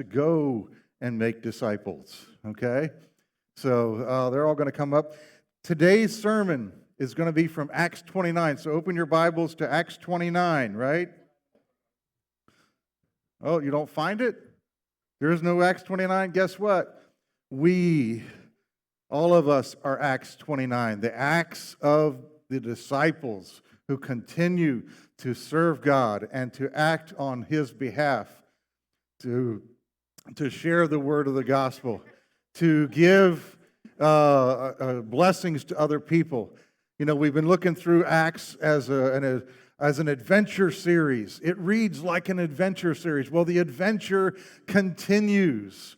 to go and make disciples, okay? So they're all going to come up. Today's sermon is going to be from Acts 29. So open your Bibles to Acts 29, right? Oh, you don't find it? There is no Acts 29. Guess what? All of us are Acts 29, the Acts of the disciples who continue to serve God and to act on His behalf, to share the word of the gospel, to give blessings to other people. You know, we've been looking through Acts as an adventure series. It reads like an adventure series. Well, the adventure continues,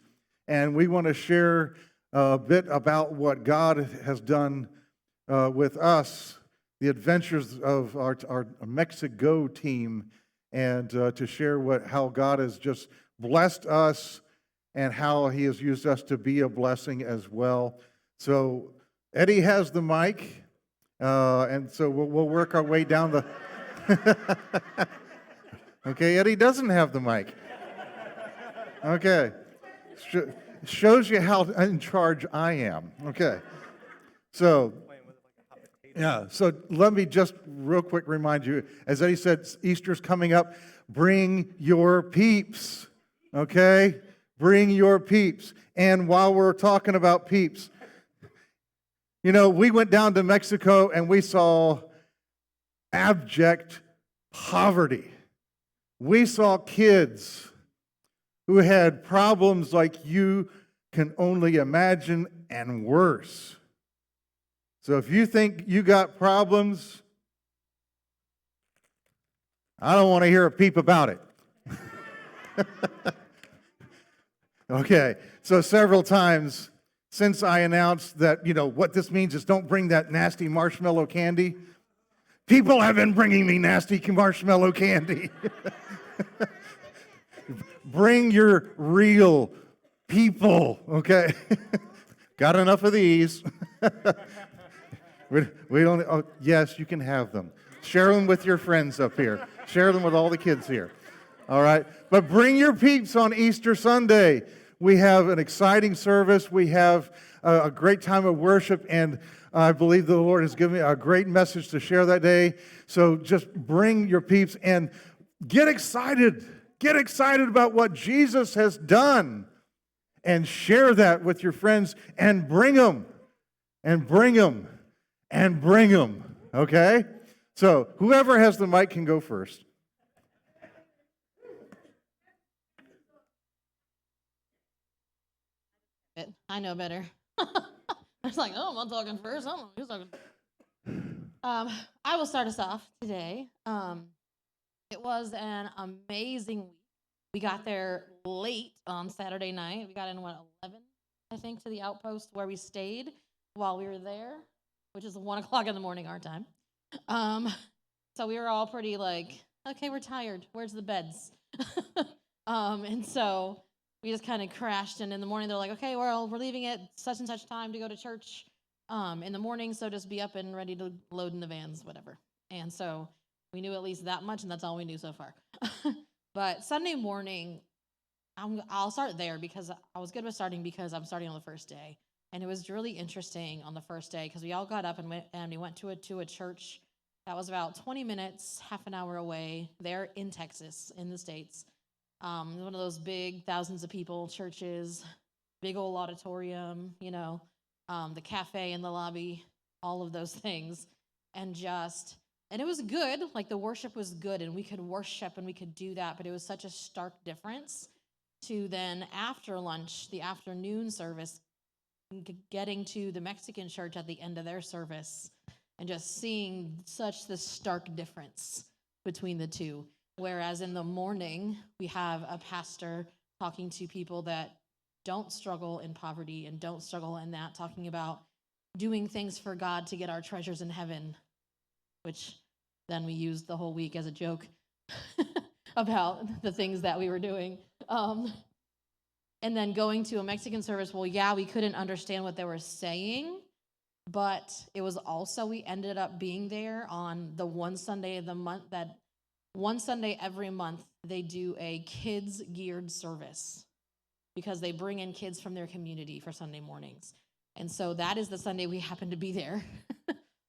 and we want to share a bit about what God has done with us, the adventures of our Mexico team, and to share how God has just blessed us and how He has used us to be a blessing as well. So Eddie has the mic, and so we'll work our way down the... Okay, Eddie doesn't have the mic. Okay. Shows you how in charge I am. Okay. So, yeah, so let me just real quick remind you, as Eddie said, Easter's coming up. Bring your peeps, okay? Bring your peeps. And while we're talking about peeps, you know, we went down to Mexico and we saw abject poverty. We saw kids who had problems like you can only imagine and worse. So if you think you got problems, I don't want to hear a peep about it. Okay, so several times since I announced that, you know, what this means is don't bring that nasty marshmallow candy, people have been bringing me nasty marshmallow candy. Bring your real people, okay? Got enough of these. We don't. Oh, yes, you can have them. Share them with your friends up here. Share them with all the kids here. All right? But bring your peeps on Easter Sunday. We have an exciting service. We have a great time of worship, and I believe the Lord has given me a great message to share that day. So just bring your peeps and get excited. Get excited about what Jesus has done and share that with your friends and bring them and bring them and bring them, okay? So whoever has the mic can go first. I know better. I was like, oh, I'm not talking first. I'm who's talking. I will start us off today. It was an amazing week. We got there late on Saturday night. We got in, 11, I think, to the outpost where we stayed while we were there, which is 1 o'clock in the morning our time. So we were all pretty like, okay, we're tired. Where's the beds? And so we just kind of crashed. And in the morning, they're like, okay, we're leaving at such and such time to go to church in the morning. So just be up and ready to load in the vans, whatever. And so we knew at least that much, and that's all we knew so far. But Sunday morning, I'll start there because I was good with starting because I'm starting on the first day. And it was really interesting on the first day because we all got up and we went to a church that was about 20 minutes, half an hour away there in Texas, in the States. One of those big thousands of people churches, big old auditorium, you know, the cafe in the lobby, all of those things. And it was good. Like the worship was good and we could worship and we could do that. But it was such a stark difference to then after lunch, the afternoon service, getting to the Mexican church at the end of their service and just seeing such the stark difference between the two. Whereas in the morning, we have a pastor talking to people that don't struggle in poverty and don't struggle in that, talking about doing things for God to get our treasures in heaven, which then we used the whole week as a joke about the things that we were doing. And then going to a Mexican service, well, yeah, we couldn't understand what they were saying, but it was also, we ended up being there on the one Sunday of the month, that one Sunday every month, they do a kids geared service. because they bring in kids from their community for Sunday mornings. And so that is the Sunday we happen to be there.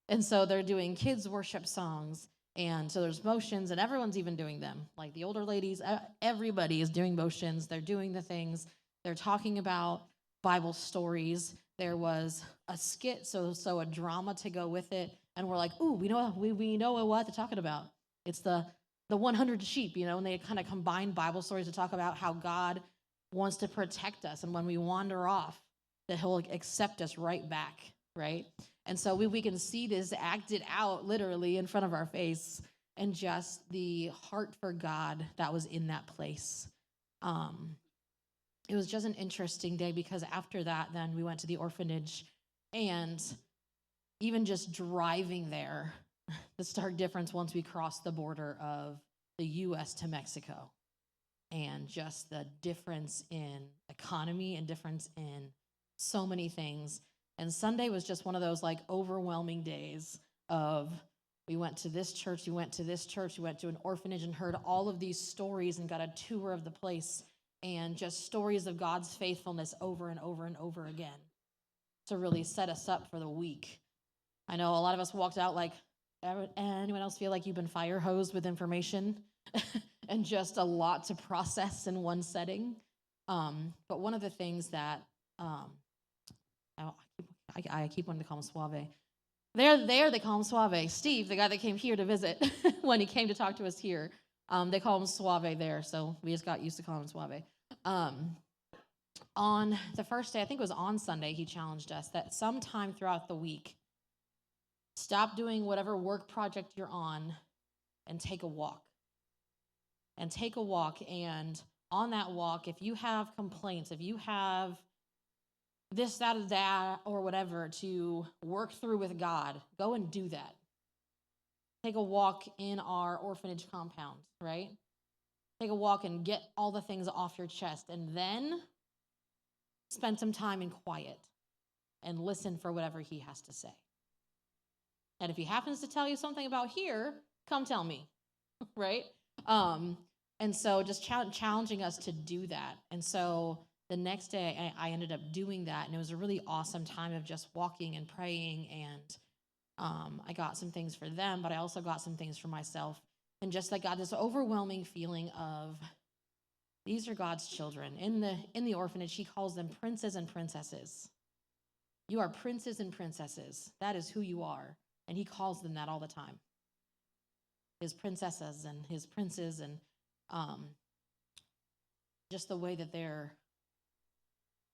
And so they're doing kids worship songs. And so there's motions, and everyone's even doing them. Like the older ladies, everybody is doing motions. They're doing the things. They're talking about Bible stories. There was a skit, so a drama to go with it. And we're like, ooh, we know what they're talking about. It's the 100 sheep, and they kind of combine Bible stories to talk about how God wants to protect us, and when we wander off, that He'll accept us right back, right? And so we can see this acted out literally in front of our face, and just the heart for God that was in that place. It was just an interesting day, because after that, then we went to the orphanage, and even just driving there, the stark difference once we crossed the border of the U.S. to Mexico, and just the difference in economy and difference in so many things. And Sunday was just one of those like overwhelming days of, we went to this church, we went to this church, we went to an orphanage and heard all of these stories and got a tour of the place, and just stories of God's faithfulness over and over and over again to really set us up for the week. I know a lot of us walked out like, anyone else feel like you've been fire hosed with information and just a lot to process in one setting? But one of the things that I keep wanting to call him Suave. There they call him Suave. Steve, the guy that came here to visit when he came to talk to us here, they call him Suave there, so we just got used to calling him Suave. On the first day, I think it was on Sunday, he challenged us that sometime throughout the week, stop doing whatever work project you're on and take a walk. And take a walk, and on that walk, if you have complaints, if you have this, that, or that, or whatever to work through with God, go and do that. Take a walk in our orphanage compound, right? Take a walk and get all the things off your chest, and then spend some time in quiet and listen for whatever He has to say. And if He happens to tell you something about here, come tell me, right? And so just challenging us to do that. And so the next day I ended up doing that, and it was a really awesome time of just walking and praying, and I got some things for them, but I also got some things for myself, and just like got this overwhelming feeling of, these are God's children. In the orphanage, He calls them princes and princesses. You are princes and princesses. That is who you are. And He calls them that all the time. His princesses and His princes, and just the way that they're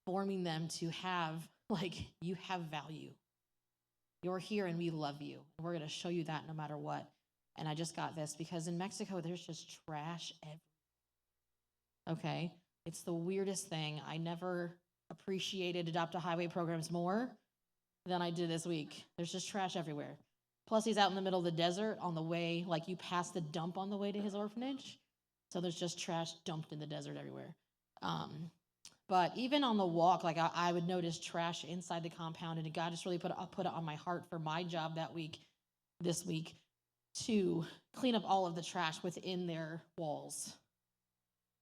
forming them to have, like, you have value. You're here and we love you. And we're going to show you that no matter what. And I just got this because in Mexico, there's just trash everywhere. Okay? It's the weirdest thing. I never appreciated Adopt a Highway programs more than I did this week. There's just trash everywhere. Plus, he's out in the middle of the desert on the way, like you pass the dump on the way to his orphanage. So there's just trash dumped in the desert everywhere. But even on the walk, like I would notice trash inside the compound, and God just really put it on my heart for my job this week, to clean up all of the trash within their walls.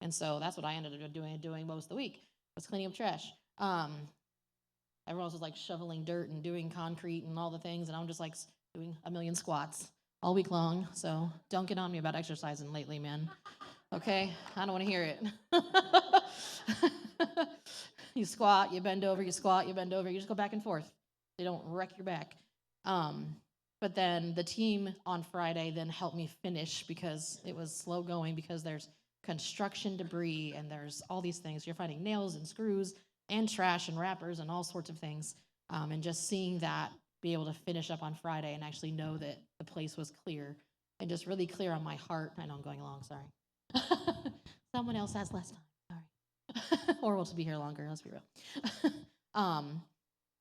And so that's what I ended up doing most of the week, was cleaning up trash. Everyone else was like shoveling dirt and doing concrete and all the things, and I'm just like doing a million squats all week long. So don't get on me about exercising lately, man. Okay? I don't want to hear it. You squat, you bend over, you squat, you bend over, you just go back and forth. They don't wreck your back. But then the team on Friday then helped me finish, because it was slow going, because there's construction debris and there's all these things. You're finding nails and screws and trash and wrappers and all sorts of things. And just seeing that, be able to finish up on Friday and actually know that the place was clear and just really clear on my heart. I know I'm going along, sorry. Someone else has less time, sorry. Or we'll be here longer, let's be real.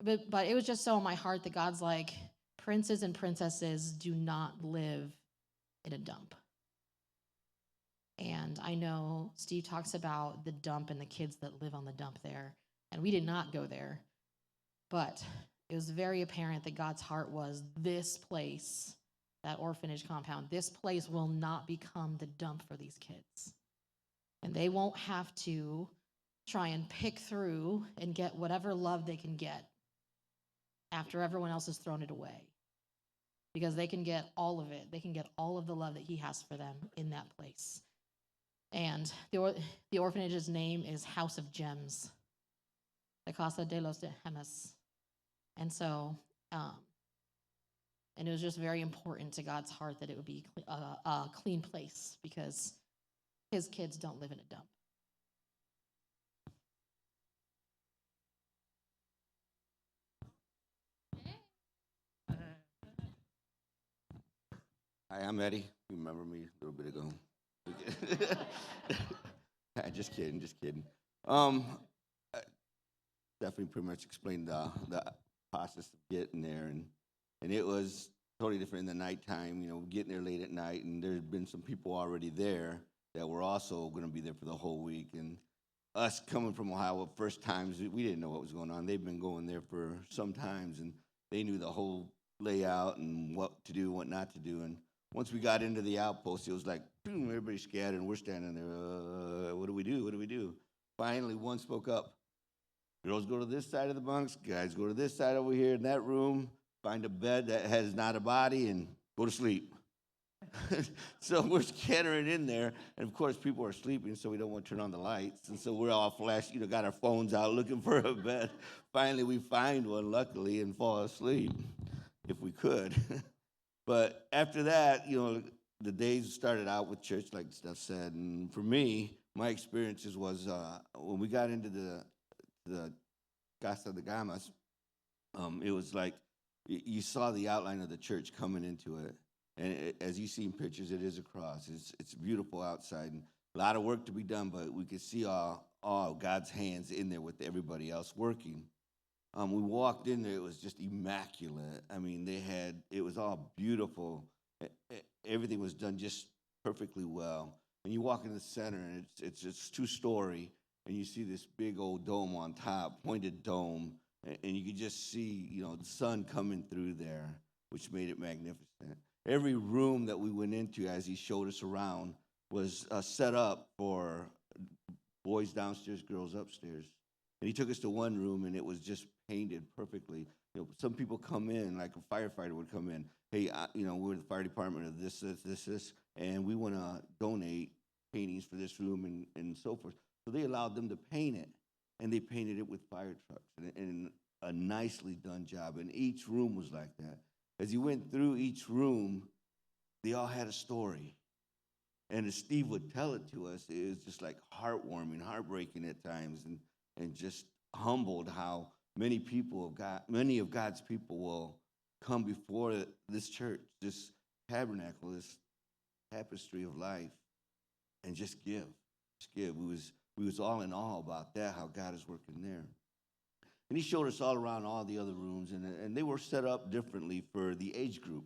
But it was just so on my heart that God's like, princes and princesses do not live in a dump. And I know Steve talks about the dump and the kids that live on the dump there. And we did not go there. But it was very apparent that God's heart was, this place, that orphanage compound, this place will not become the dump for these kids. And they won't have to try and pick through and get whatever love they can get after everyone else has thrown it away. Because they can get all of it. They can get all of the love that he has for them in that place. And the orphanage's name is House of Gems, the Casa de los Gemas. And so, and it was just very important to God's heart that it would be a clean place because his kids don't live in a dump. Hi, I'm Eddie. You remember me a little bit ago. Just kidding, just kidding. I definitely pretty much explained the process of getting there, and it was totally different in the nighttime, getting there late at night, and there's been some people already there that were also going to be there for the whole week, and us coming from Ohio, first times, we didn't know what was going on. They've been going there for some times, and they knew the whole layout and what to do, what not to do, and once we got into the outpost, it was like, boom, everybody scattered, and we're standing there, what do we do, what do we do? Finally, one spoke up. Girls go to this side of the bunks, guys go to this side over here in that room, find a bed that has not a body, and go to sleep. So we're scattering in there, and of course people are sleeping, so we don't want to turn on the lights, and so we're all flash, got our phones out looking for a bed. Finally, we find one, luckily, and fall asleep, if we could. But after that, the days started out with church, like Steph said, and for me, my experiences was when we got into the Casa de Gamas, it was like you saw the outline of the church coming into it. And as you see in pictures, it is a cross. It's beautiful outside, and a lot of work to be done, but we could see all God's hands in there with everybody else working. We walked in there, it was just immaculate. I mean, it was all beautiful. Everything was done just perfectly well. And you walk in the center, and it's just two-story, and you see this big old dome on top, pointed dome, and you could just see, the sun coming through there, which made it magnificent. Every room that we went into, as he showed us around, was set up for boys downstairs, girls upstairs. And he took us to one room, and it was just painted perfectly. Some people come in, like a firefighter would come in. Hey, we're the fire department of this, and we want to donate paintings for this room and so forth. So they allowed them to paint it, and they painted it with fire trucks, and a nicely done job. And each room was like that. As you went through each room, they all had a story. And as Steve would tell it to us, it was just like heartwarming, heartbreaking at times, and just humbled how many of God's people will come before this church, this tabernacle, this tapestry of life, and just give. Just give. We was all in awe about that, how God is working there. And he showed us all around all the other rooms, and they were set up differently for the age group.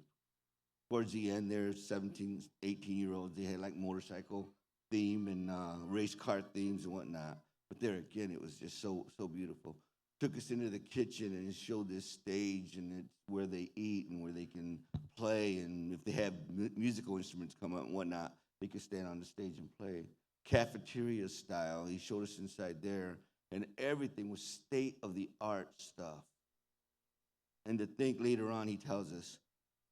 Towards the end, there's 17, 18-year-olds. They had like motorcycle theme and race car themes and whatnot. But there again, it was just so beautiful. Took us into the kitchen and showed this stage, and it's where they eat and where they can play. And if they have musical instruments come up and whatnot, they could stand on the stage and play. Cafeteria style. He showed us inside there, and everything was state-of-the-art stuff. And to think later on, he tells us,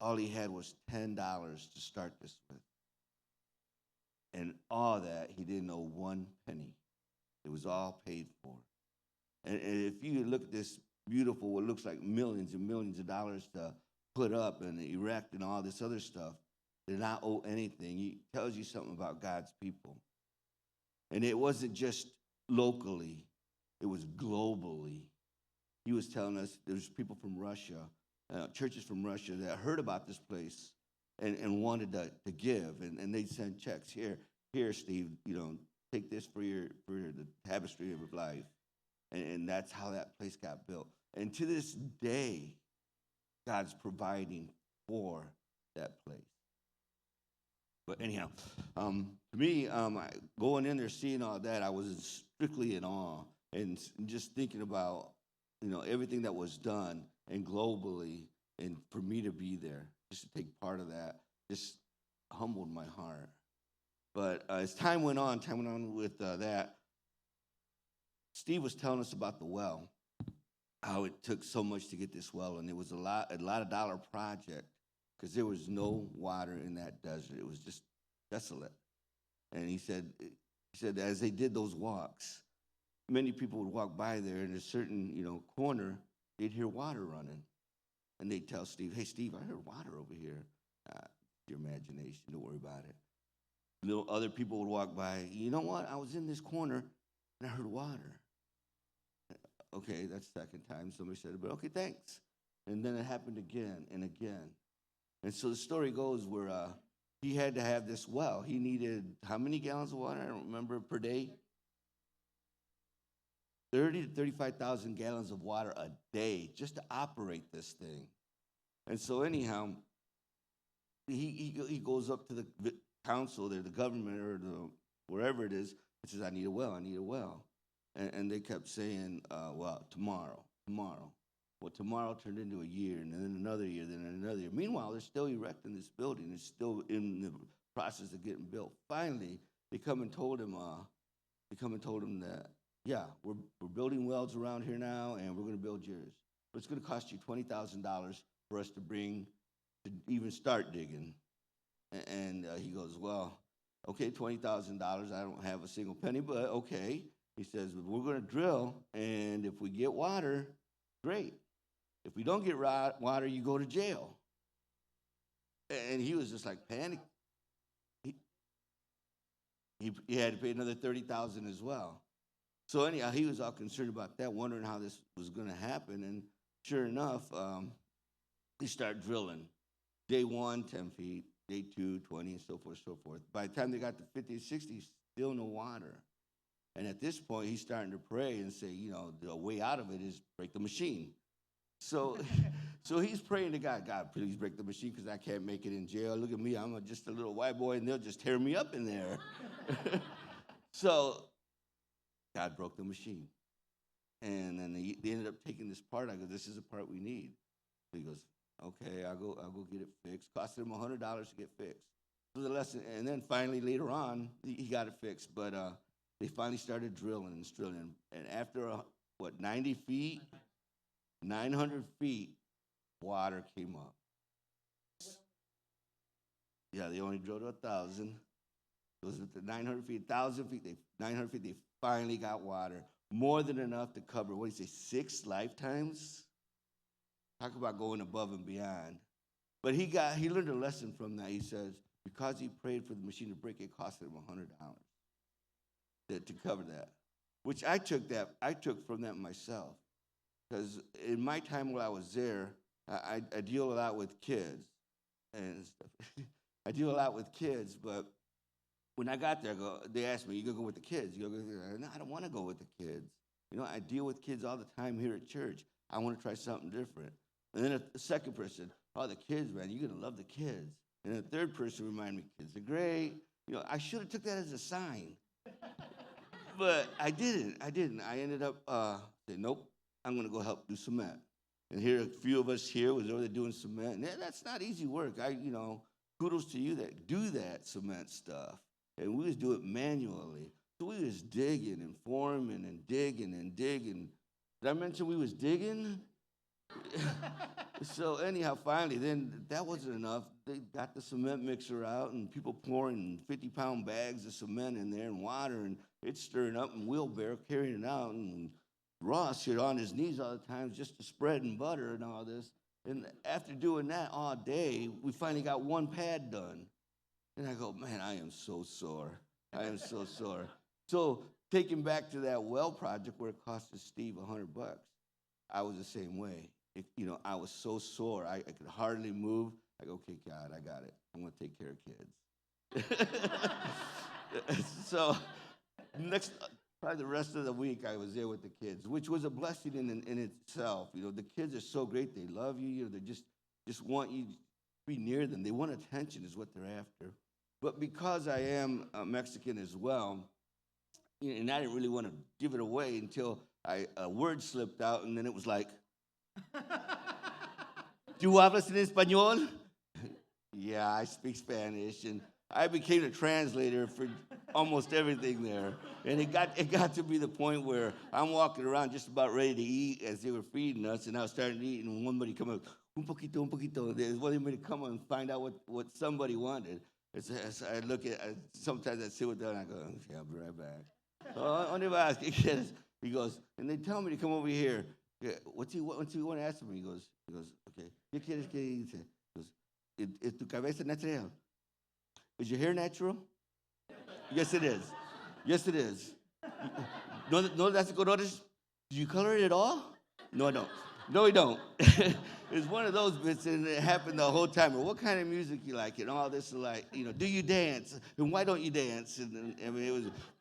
all he had was $10 to start this with. And all that, he didn't owe one penny. It was all paid for. And if you look at this beautiful, what looks like millions and millions of dollars to put up and erect and all this other stuff, they not owe anything. He tells you something about God's people. And it wasn't just locally, it was globally. He was telling us there's people from Russia, churches from Russia that heard about this place and wanted to give, and they'd send checks. Here, Steve, take this for the tapestry of life. And that's how that place got built. And to this day, God's providing for that place. But anyhow, to me, going in there, seeing all that, I was strictly in awe and just thinking about, everything that was done and globally, and for me to be there, just to take part of that, just humbled my heart. But as time went on with that, Steve was telling us about the well, how it took so much to get this well, and it was a lot of dollar project because there was no water in that desert. It was just desolate. And he said as they did those walks, many people would walk by there in a certain, corner, they'd hear water running. And they'd tell Steve, hey, Steve, I heard water over here. Your imagination, don't worry about it. Other people would walk by, you know what? I was in this corner and I heard water. Okay, that's the second time somebody said it, but okay, thanks. And then it happened again and again. And so the story goes where he had to have this well. He needed how many gallons of water? I don't remember, per day. 30 to 35,000 gallons of water a day just to operate this thing. And so anyhow, he goes up to the council there, the government or wherever it is, and says, I need a well, I need a well. And they kept saying, well, tomorrow. Well, tomorrow turned into a year, and then another year, then another year. Meanwhile, they're still erecting this building. It's still in the process of getting built. Finally, they come and told him that, yeah, we're building wells around here now, and we're going to build yours. But it's going to cost you $20,000 for us to even start digging. And he goes, well, okay, $20,000. I don't have a single penny, but okay. He says, we're going to drill, and if we get water, great. If we don't get water, you go to jail. And he was just like panicked. He had to pay another $30,000 as well. So anyhow, he was all concerned about that, wondering how this was going to happen. And sure enough, he started drilling. Day 1, 10 feet. Day 2, 20, and so forth, so forth. By the time they got to 50 and 60, still no water. And at this point, he's starting to pray and say, the way out of it is break the machine. So he's praying to God, God, please break the machine because I can't make it in jail. Look at me, I'm just a little white boy, and they'll just tear me up in there. So God broke the machine. And then they ended up taking this part. I go, this is the part we need. So he goes, okay, I'll go get it fixed. Costed him $100 to get fixed. So the lesson, and then finally later on, he got it fixed. But they finally started drilling and drilling. And after 90 feet, 900 feet, water came up. Yeah, they only drilled 1,000. It was at the 900 feet, 1,000 feet, 900 feet. They finally got water, more than enough to cover. What do you say, 6 lifetimes? Talk about going above and beyond. But he learned a lesson from that. He says, because he prayed for the machine to break, it costed him $100 to cover that. Which I took from that myself. Because in my time while I was there, I deal a lot with kids and stuff. I deal a lot with kids, but when I got there, they asked me, you gonna go with the kids? You gonna go? No, I don't want to go with the kids. I deal with kids all the time here at church. I want to try something different. And then a second person, oh, the kids, man, you're gonna love the kids. And the third person reminded me, kids are great. I should have took that as a sign, but I didn't. I ended up saying, nope, I'm gonna go help do cement. And here, a few of us here was over there doing cement. And that's not easy work. Kudos to you that do that cement stuff. And we was doing it manually. So we was digging and forming and digging and digging. Did I mention we was digging? So anyhow, finally, then that wasn't enough. They got the cement mixer out and people pouring 50-pound bags of cement in there and water, and it's stirring up and wheelbarrow carrying it out. And Ross here on his knees all the time just to spread and butter and all this. And after doing that all day, we finally got one pad done. And I go, man, I am so sore. I am so sore. So taking back to that well project where it cost Steve $100, I was the same way. I was so sore. I could hardly move. I go, okay, God, I got it. I'm going to take care of kids. So probably the rest of the week, I was there with the kids, which was a blessing in itself. The kids are so great. They love you. They just want you to be near them. They want attention is what they're after. But because I am Mexican as well, and I didn't really want to give it away until a word slipped out, and then it was like, ¿Tú hablas en español? Yeah, I speak Spanish. And I became a translator almost everything there. And it got to be the point where I'm walking around just about ready to eat as they were feeding us, and I was starting to eat, and somebody come up, un poquito, un poquito. There's one to come and find out what somebody wanted. As I look at, sometimes I sit with them and I go, okay, I'll be right back. So on the ask, he goes, and they tell me to come over here. Yeah, what do you want to ask me? He goes, okay. ¿Qué quieres que dice? He goes, ¿Es tu cabeza natural? Is your hair natural? Yes, it is. Yes, it is. No, that's colores. Do you color it at all? No, I don't. No, we don't. It's one of those bits, and it happened the whole time. Well, what kind of music you like, and all this, like, do you dance, and why don't you dance? And I mean,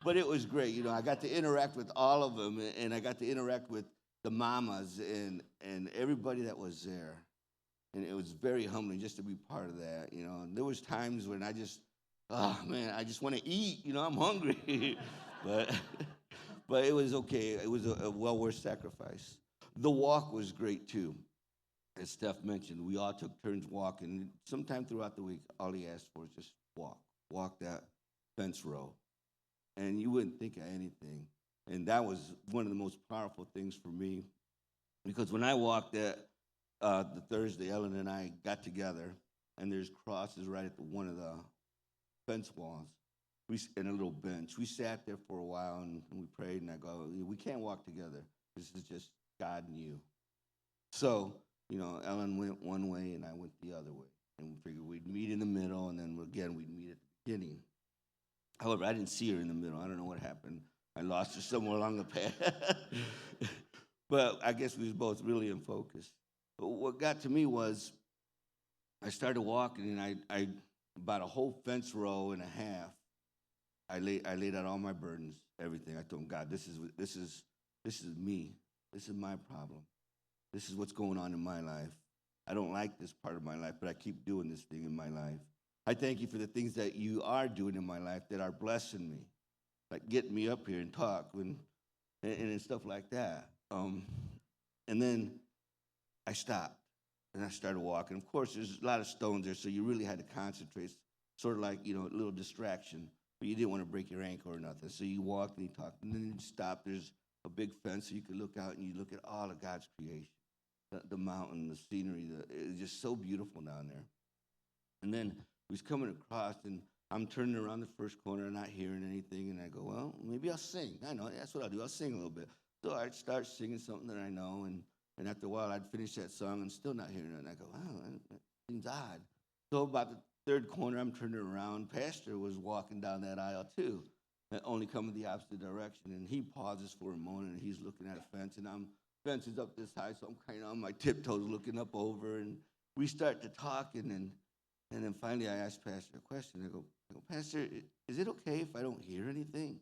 it was great. I got to interact with all of them, and I got to interact with the mamas and everybody that was there, and it was very humbling just to be part of that. And there was times when I just, oh man, I just want to eat. I'm hungry, but it was okay. It was a well worth sacrifice. The walk was great too. As Steph mentioned, we all took turns walking. Sometime throughout the week, all he asked for was just walk that fence row, and you wouldn't think of anything. And that was one of the most powerful things for me, because when I walked that the Thursday, Ellen and I got together, and there's crosses right at one of the fence walls, and a little bench. We sat there for a while, and we prayed, and I go, we can't walk together. This is just God and you. So, Ellen went one way, and I went the other way. And we figured we'd meet in the middle, and then again, we'd meet at the beginning. However, I didn't see her in the middle. I don't know what happened. I lost her somewhere along the path. But I guess we was both really in focus. But what got to me was I started walking, and I about a whole fence row and a half, I laid out all my burdens, everything. I told him, God, this is me. This is my problem. This is what's going on in my life. I don't like this part of my life, but I keep doing this thing in my life. I thank you for the things that you are doing in my life that are blessing me, like getting me up here and talk and stuff like that. And then I stopped, and I started walking. Of course, there's a lot of stones there, so you really had to concentrate, sort of like, a little distraction, but you didn't want to break your ankle or nothing. So you walked and you talked, and then you stopped. There's a big fence, so you could look out and you look at all of God's creation, the mountain, the scenery. It's just so beautiful down there. And then we was coming across, and I'm turning around the first corner, not hearing anything, and I go, well, maybe I'll sing. I know, that's what I'll do. I'll sing a little bit. So I'd start singing something that I know, and after a while, I'd finish that song and still not hearing it. And I go, wow, that seems odd. So about the third corner, I'm turning around. Pastor was walking down that aisle too, only coming the opposite direction. And he pauses for a moment, and he's looking at a fence, and fence is up this high, so I'm kind of on my tiptoes looking up over, and we start to talk, and then finally I asked Pastor a question. I go, Pastor, is it okay if I don't hear anything?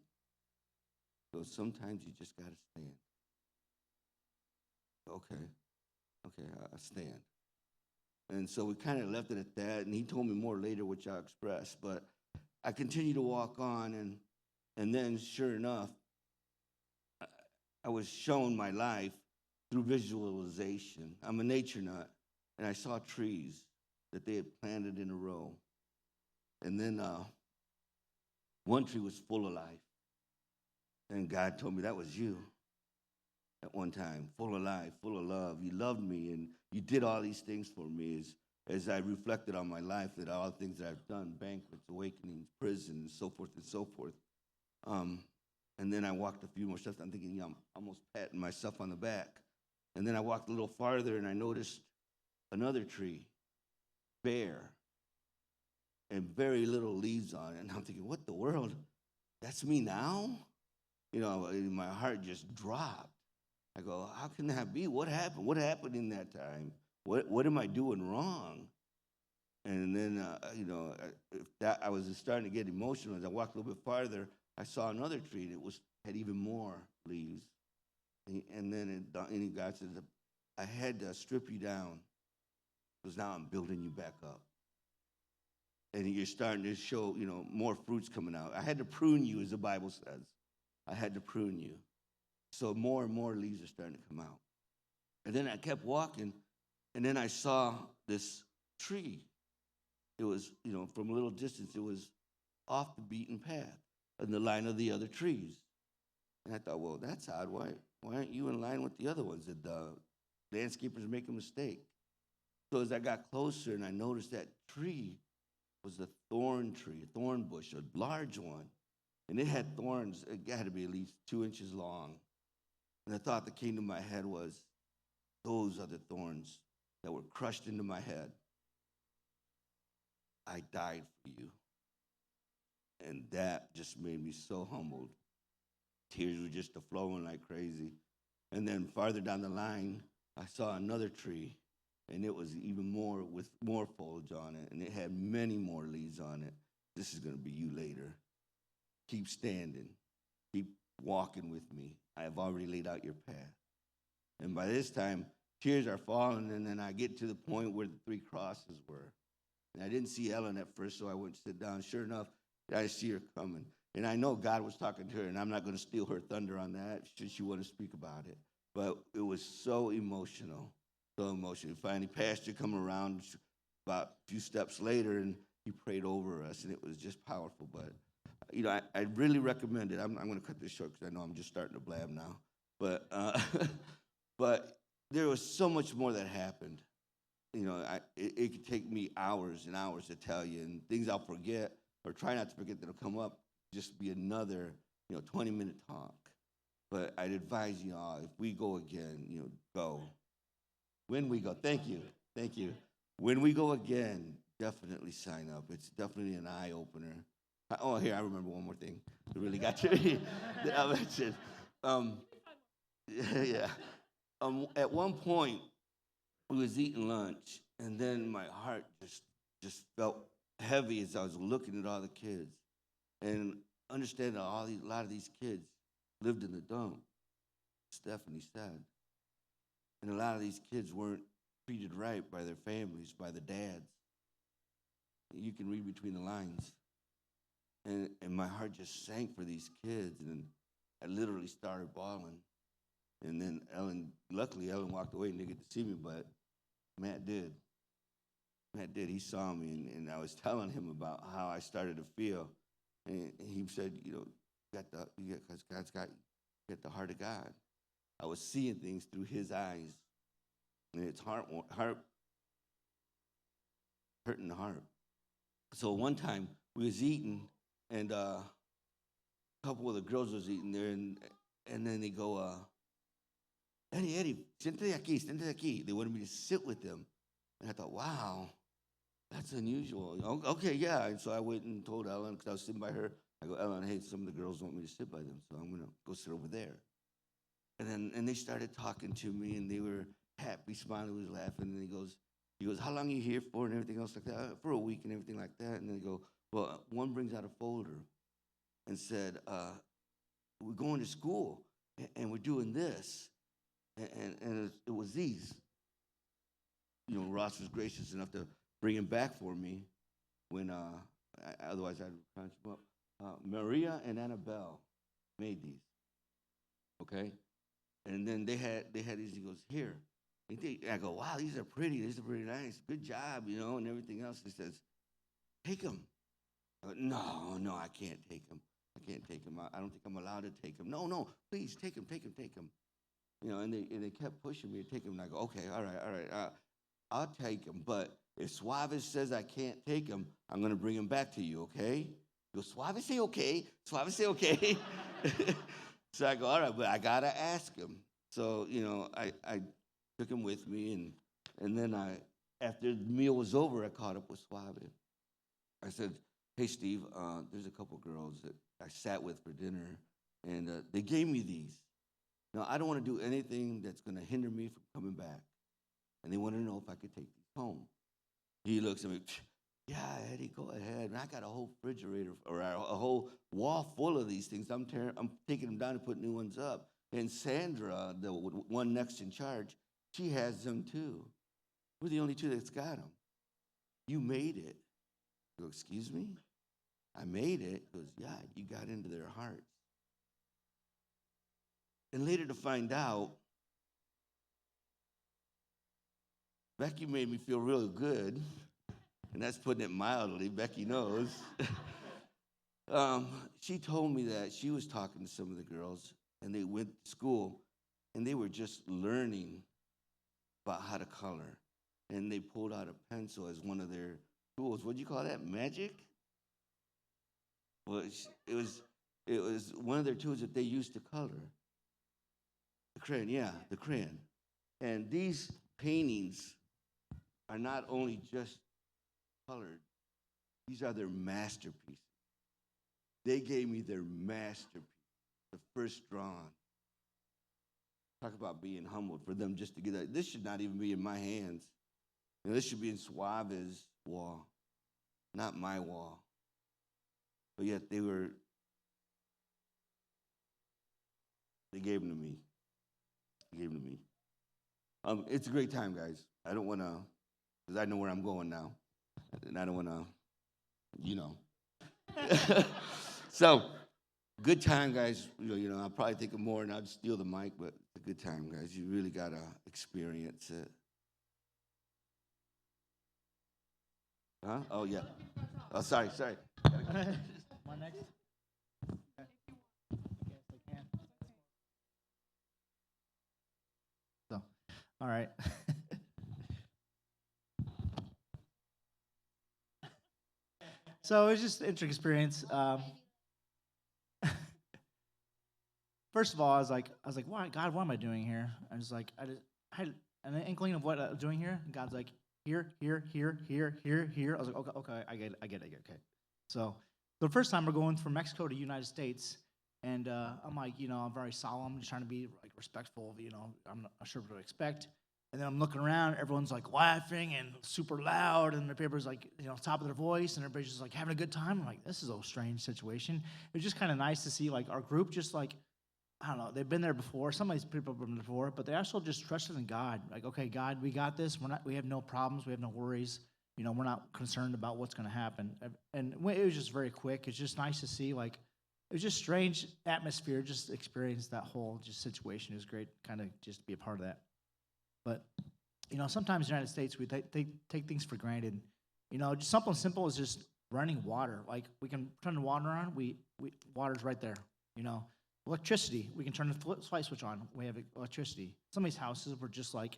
He goes, sometimes you just got to stand. Okay, I stand. And so we kind of left it at that, and he told me more later, which I'll express, but I continued to walk on, and then sure enough, I was shown my life through visualization. I'm a nature nut, and I saw trees that they had planted in a row. And then one tree was full of life. And God told me that was you at one time, full of life, full of love. You loved me, and you did all these things for me as I reflected on my life, that all the things that I've done, banquets, awakenings, prison, and so forth and so forth. And then I walked a few more steps. I'm thinking, I'm almost patting myself on the back. And then I walked a little farther, and I noticed another tree, bare, and very little leaves on it. And I'm thinking, what the world? That's me now? My heart just dropped. I go, how can that be? What happened? What happened in that time? What am I doing wrong? And then, I was starting to get emotional. As I walked a little bit farther, I saw another tree that had even more leaves. And then God said, I had to strip you down because now I'm building you back up. And you're starting to show, more fruits coming out. I had to prune you, as the Bible says. I had to prune you. So more and more leaves are starting to come out. And then I kept walking, and then I saw this tree. It was, from a little distance, it was off the beaten path. in the line of the other trees. And I thought, well, that's odd. Why aren't you in line with the other ones? Did the landscapers make a mistake? So as I got closer and I noticed that tree was a thorn tree, a thorn bush, a large one. And it had thorns, it had to be at least 2 inches long. And the thought that came to my head was, those are the thorns that were crushed into my head. I died for you. And that just made me so humbled. Tears were just flowing like crazy. And then farther down the line, I saw another tree, and it was even more with more foliage on it, and it had many more leaves on it. This is going to be you later. Keep standing. Keep walking with me. I have already laid out your path. And by this time, tears are falling, and then I get to the point where the 3 crosses were. And I didn't see Ellen at first, so I went to sit down. Sure enough, I see her coming. And I know God was talking to her, and I'm not going to steal her thunder on that should she want to speak about it. But it was so emotional, so emotional. Finally, Pastor come around about a few steps later, and he prayed over us, and it was just powerful. But, you know, I really recommend it. I'm going to cut this short because I know I'm just starting to blab now. But, but there was so much more that happened. You know, it could take me hours and hours to tell you, and things I'll forget or try not to forget that'll come up, just be another, 20-minute talk. But I'd advise you all, if we go again, go. When we go, thank you. When we go again, definitely sign up. It's definitely an eye-opener. Oh, here, I remember one more thing that really got to me that I mentioned. Yeah. At one point, we was eating lunch, and then my heart just felt heavy as I was looking at all the kids and understanding that a lot of these kids lived in the dump, Stephanie said. And a lot of these kids weren't treated right by their families, by the dads. You can read between the lines. And my heart just sank for these kids, and I literally started bawling. And then luckily Ellen walked away and didn't get to see me, but Matt did. He saw me, and I was telling him about how I started to feel. And he said, because God's got the heart of God. I was seeing things through his eyes, and it's hurting the heart. So one time we was eating, and a couple of the girls was eating there, and then they go, Eddie, siéntate aquí. They wanted me to sit with them. And I thought, wow, that's unusual. Okay, yeah. And so I went and told Ellen, because I was sitting by her, I go, Ellen, hey, some of the girls want me to sit by them, so I'm going to go sit over there. And they started talking to me, and they were happy, smiling, was laughing. And he goes, how long are you here for, and everything else like that? For a week and everything like that. And they go, well, one brings out a folder and said, we're going to school, and we're doing this. And it was these. Ross was gracious enough to bring him back for me when, otherwise I'd punch him up. Maria and Annabelle made these, okay? And then they had these. He goes, here. I go, wow, these are pretty nice. Good job, and everything else. He says, take them. I go, no, I can't take them. I don't think I'm allowed to take them. No, please, take them. And they kept pushing me to take them. And I go, okay, all right. I'll take them. But if Suave says I can't take them, I'm going to bring them back to you, okay? He goes, Suave say okay. So I go, all right, but I got to ask him. So, I took him with me. And then after the meal was over, I caught up with Suave. I said, hey, Steve, there's a couple girls that I sat with for dinner, and they gave me these. Now, I don't want to do anything that's going to hinder me from coming back. And they wanted to know if I could take these home. He looks at me, yeah, Eddie, go ahead. And I got a whole refrigerator or a whole wall full of these things. I'm taking them down and putting new ones up. And Sandra, the one next in charge, she has them too. We're the only two that's got them. You made it. I go, excuse me? I made it. He goes, yeah, you got into their hearts. And later to find out, Becky made me feel real good, and that's putting it mildly. Becky knows. She told me that she was talking to some of the girls, and they went to school, and they were just learning about how to color, and they pulled out a pencil as one of their tools. What do you call that? Magic? Well, it was one of their tools that they used to color. The crayon, yeah, the crayon. And these paintings are not only just colored; these are their masterpieces. They gave me their masterpiece, the first drawn. Talk about being humbled for them just to get that. This should not even be in my hands. You know, this should be in Suave's wall, not my wall. But yet they gave them to me. They gave them to me. It's a great time, guys. I don't want to, because I know where I'm going now. And I don't want to, So, good time, guys. I'll probably think of more and I'll steal the mic, but it's a good time, guys. You really got to experience it. Huh? Oh, yeah. Oh, sorry. My next. So, all right. So it was just an interesting experience. First of all, I was like, why, God, what am I doing here? I was like, I had an inkling of what I was doing here. And God's like, here. I was like, okay, I get it. Okay. So the first time we're going from Mexico to United States, and I'm like, I'm very solemn, just trying to be like respectful. I'm not sure what to expect. And then I'm looking around, everyone's like laughing and super loud, and the paper's like, top of their voice, and everybody's just like having a good time. I'm like, this is a strange situation. It was just kind of nice to see like our group just like, I don't know, they've been there before. Some of these people have been there before, but they also just trusted in God. Like, okay, God, we got this. We have no problems. We have no worries. We're not concerned about what's going to happen. And it was just very quick. It's just nice to see, like, it was just strange atmosphere, just experience that whole just situation. It was great kind of just to be a part of that. But, sometimes in the United States, we take things for granted. Just something simple is just running water. Like, we can turn the water on. Water's right there, Electricity, we can turn the light switch on. We have electricity. Some of these houses were just like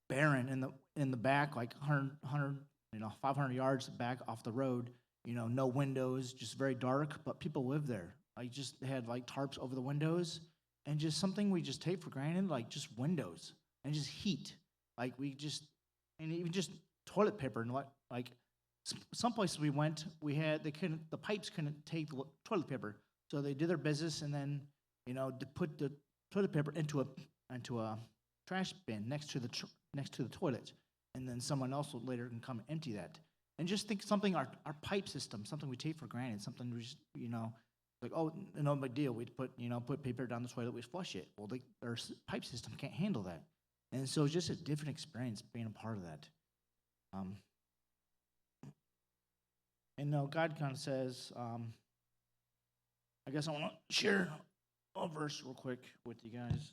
barren in the back, like 500 yards back off the road. No windows, just very dark. But people live there. Like just they had like tarps over the windows, and just something we just take for granted, like just windows and just heat. Like and even just toilet paper and like some places we went, the pipes couldn't take the toilet paper, so they did their business and then. To put the toilet paper into a trash bin next to the toilet, and then someone else will later can come empty that. And just think something our pipe system, something we take for granted, something we just like no big deal. We'd put paper down the toilet, we'd flush it. Well, our pipe system can't handle that, and so it's just a different experience being a part of that. And God kind of says, I guess I want to share a verse real quick with you guys.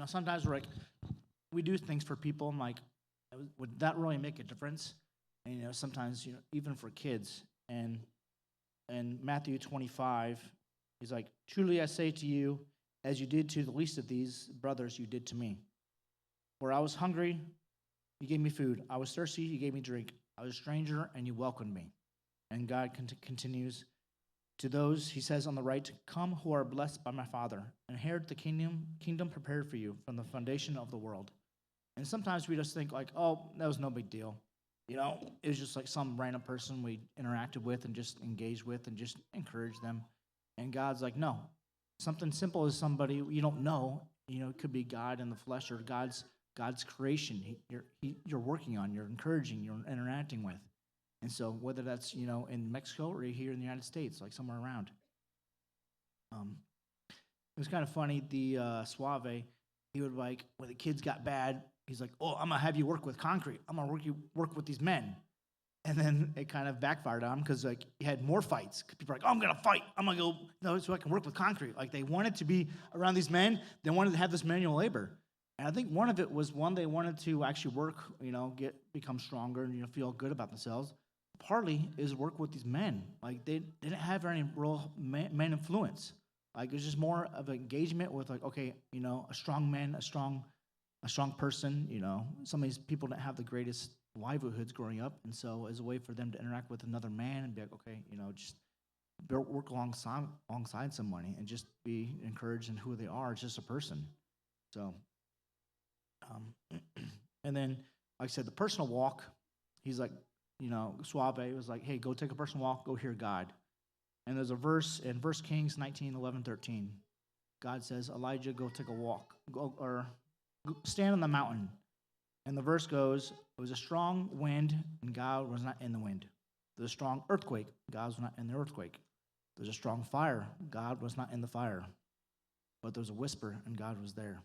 Sometimes we do things for people, and like, would that really make a difference? And sometimes even for kids. And Matthew 25, he's like, truly I say to you, as you did to the least of these brothers, you did to me. For I was hungry, you gave me food. I was thirsty, you gave me drink. I was a stranger, and you welcomed me. And God continues. To those, he says on the right, come who are blessed by my Father, inherit the kingdom prepared for you from the foundation of the world. And sometimes we just think like, oh, that was no big deal. It was just like some random person we interacted with and just engaged with and just encouraged them. And God's like, no, something simple as somebody you don't know, it could be God in the flesh or God's creation you're working on, you're encouraging, you're interacting with. And so whether that's, in Mexico or here in the United States, like somewhere around. It was kind of funny, the Suave, he would like, when the kids got bad, he's like, oh, I'm going to have you work with concrete. I'm going to work with these men. And then it kind of backfired on him because like he had more fights. People are like, oh, I'm going to fight. I'm going to go, so I can work with concrete. Like they wanted to be around these men. They wanted to have this manual labor. And I think one of it was they wanted to actually work, become stronger and, feel good about themselves. partly is work with these men. Like they didn't have any real man influence. Like it was just more of an engagement with like, okay, you know, a strong man, a strong person. You know, some of these people didn't have the greatest livelihoods growing up, and so as a way for them to interact with another man and be like, okay, you know, just work alongside somebody and just be encouraged in who they are, just a person. So, and then like I said, the personal walk. He's like, you know, Suave was like, hey, go take a personal walk, go hear God. And there's a verse in 1 Kings 19:11-13. God says, Elijah, go take a walk, stand on the mountain. And the verse goes, it was a strong wind, and God was not in the wind. There's a strong earthquake, God was not in the earthquake. There's a strong fire, God was not in the fire. But there was a whisper, and God was there.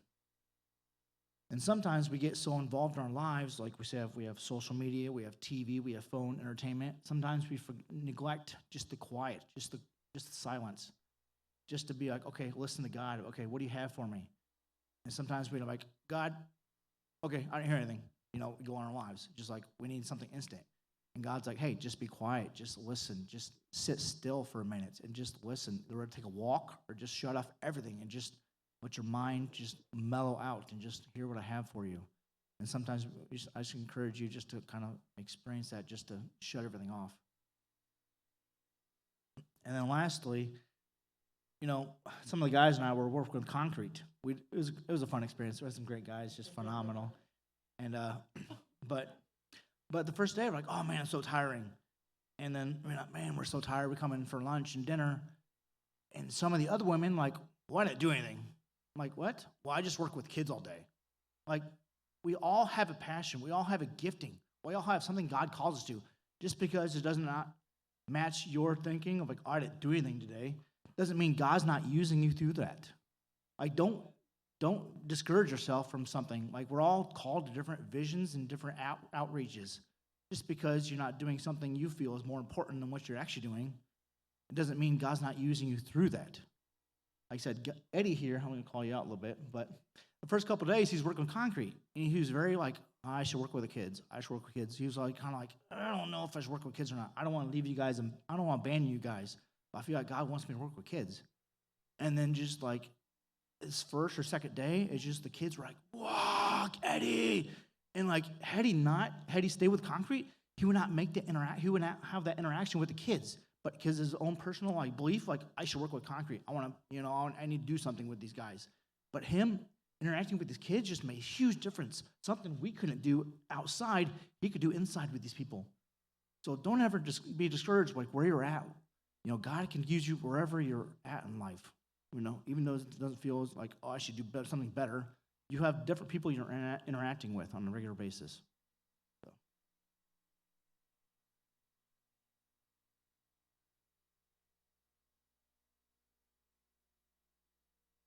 And sometimes we get so involved in our lives, like we have social media, we have TV, we have phone entertainment. Sometimes we neglect just the quiet, just the silence, just to be like, okay, listen to God. Okay, what do you have for me? And sometimes we're like, God, okay, I didn't hear anything. You know, we go on our lives, just like we need something instant. And God's like, hey, just be quiet, just listen, just sit still for a minute and just listen. Or take a walk or just shut off everything and just let your mind just mellow out and just hear what I have for you. And sometimes I just encourage you just to kind of experience that, just to shut everything off. And then lastly, you know, some of the guys and I were working with concrete. It was a fun experience. We had some great guys, just phenomenal. And but the first day, we're like, oh man, it's so tiring. And then we're like, man, we're so tired. We come in for lunch and dinner, and some of the other women like, well, I didn't do anything. I'm like, what? Well, I just work with kids all day. Like, we all have a passion. We all have a gifting. We all have something God calls us to. Just because it does not match your thinking of like, oh, I didn't do anything today, doesn't mean God's not using you through that. Like, don't discourage yourself from something. Like, we're all called to different visions and different outreaches. Just because you're not doing something you feel is more important than what you're actually doing, it doesn't mean God's not using you through that. Like I said, Eddie here, I'm going to call you out a little bit, but the first couple of days he's working with concrete, and he was very like, I should work with the kids. I should work with kids. He was like, kind of like, I don't know if I should work with kids or not. I don't want to leave you guys, and I don't want to abandon you guys, but I feel like God wants me to work with kids. And then just like his first or second day, it's just the kids were like, walk, Eddie. And like, had he stayed with concrete, he would not make he would not have that interaction with the kids. But because his own personal like belief, like, I should work with concrete. I want to, you know, I need to do something with these guys. But him interacting with his kids just made a huge difference. Something we couldn't do outside, he could do inside with these people. So don't ever just be discouraged like where you're at. You know, God can use you wherever you're at in life. You know, even though it doesn't feel like, oh, I should do something better. You have different people you're interacting with on a regular basis. So.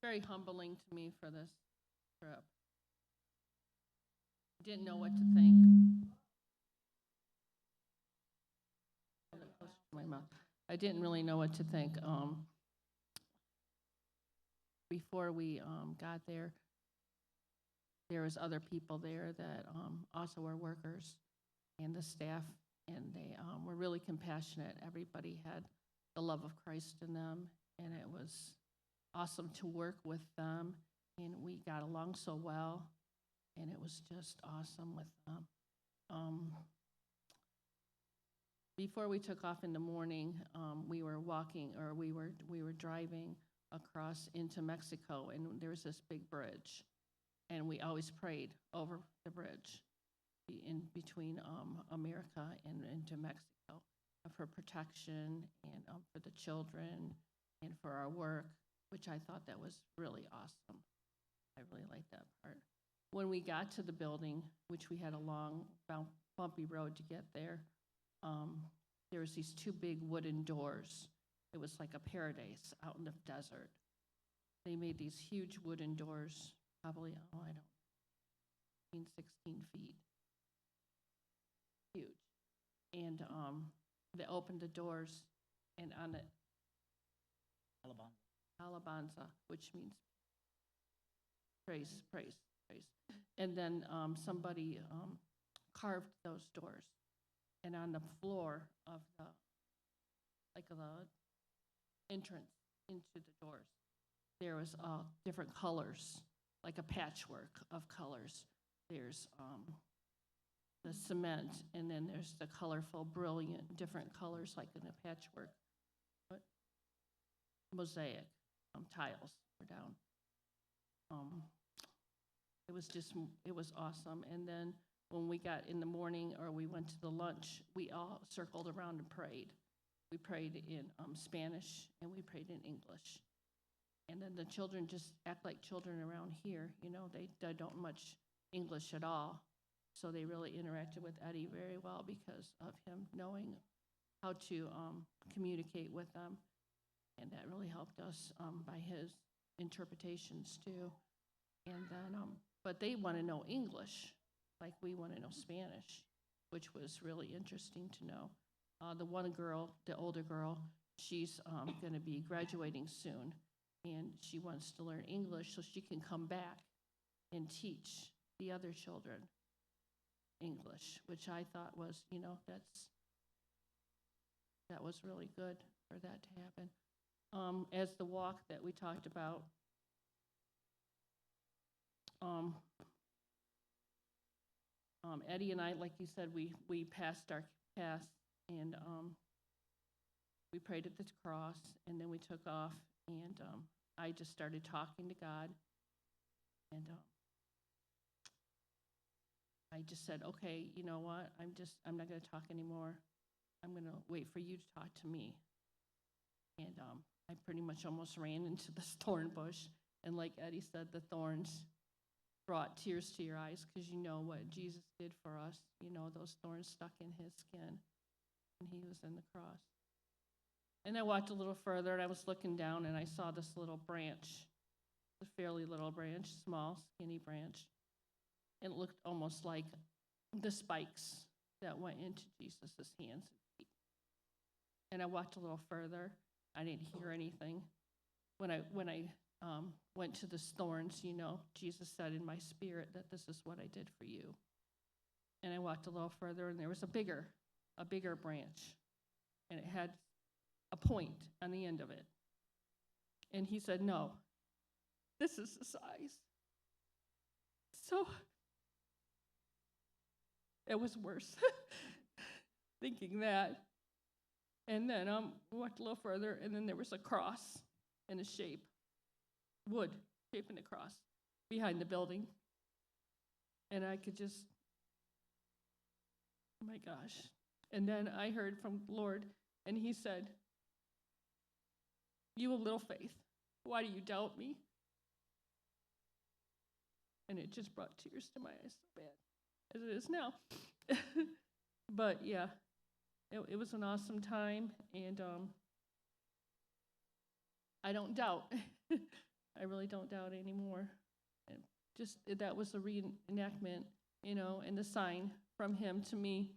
Very humbling to me for this trip. Didn't know what to think. My mouth. I didn't really know what to think. Before we got there was other people there that also were workers and the staff, and they were really compassionate. Everybody had the love of Christ in them, and it was awesome to work with them, and we got along so well, and it was just awesome with them. Before we took off in the morning, we were driving across into Mexico, and there was this big bridge, and we always prayed over the bridge in between America and into Mexico for protection and for the children and for our work, which I thought that was really awesome. I really liked that part. When we got to the building, which we had a long, bumpy road to get there, there was these two big wooden doors. It was like a paradise out in the desert. They made these huge wooden doors, probably, 16 feet. Huge. And they opened the doors, and on it, Alabanza, which means praise. And then somebody carved those doors. And on the floor of the, like the entrance into the doors, there was different colors, like a patchwork of colors. There's the cement, and then there's the colorful, brilliant, different colors, like in a patchwork. What? Mosaic tiles were down. It was just, it was awesome. And then when we got in the morning, or we went to the lunch, we all circled around and prayed. We prayed in Spanish, and we prayed in English. And then the children just act like children around here, you know, they don't much English at all. So they really interacted with Eddie very well because of him knowing how to communicate with them. And that really helped us by his interpretations too. And then, but they want to know English, like we want to know Spanish, which was really interesting to know. The one girl, the older girl, she's going to be graduating soon, and she wants to learn English so she can come back and teach the other children English, which I thought was, you know, that was really good for that to happen. As the walk that we talked about, Eddie and I, like you said, we passed our pass, and we prayed at the cross, and then we took off, and I just started talking to God, and I just said, okay, you know what, I'm not going to talk anymore. I'm going to wait for you to talk to me. And I pretty much almost ran into this thorn bush, and like Eddie said, the thorns brought tears to your eyes because you know what Jesus did for us. You know, those thorns stuck in his skin when he was in the cross. And I walked a little further, and I was looking down, and I saw this little branch, a fairly little branch, small, skinny branch. And it looked almost like the spikes that went into Jesus' hands and feet. And I walked a little further. I didn't hear anything. When I went to the thorns, you know, Jesus said in my spirit that this is what I did for you. And I walked a little further, and there was a bigger branch, and it had a point on the end of it. And he said, no, this is the size. So it was worse thinking that. And then walked a little further, and then there was a cross in a shape, wood shape in a cross behind the building. And I could just, oh my gosh. And then I heard from the Lord, and he said, you of little faith, why do you doubt me? And it just brought tears to my eyes so bad, as it is now. But yeah, it was an awesome time, and I don't doubt. I really don't doubt anymore. And just that was a reenactment, you know, and the sign from him to me.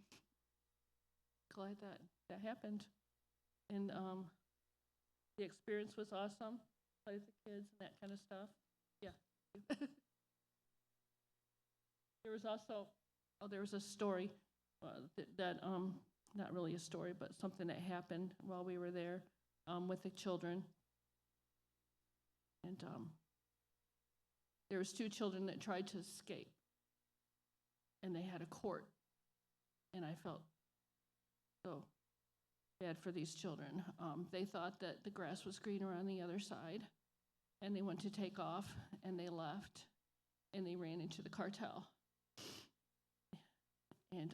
Glad that happened, and the experience was awesome. Play with the kids and that kind of stuff. Yeah. There was also, there was a story that not really a story, but something that happened while we were there with the children. And there was 2 children that tried to escape, and they had a court, and I felt so bad for these children. They thought that the grass was greener on the other side, and they went to take off, and they left, and they ran into the cartel. And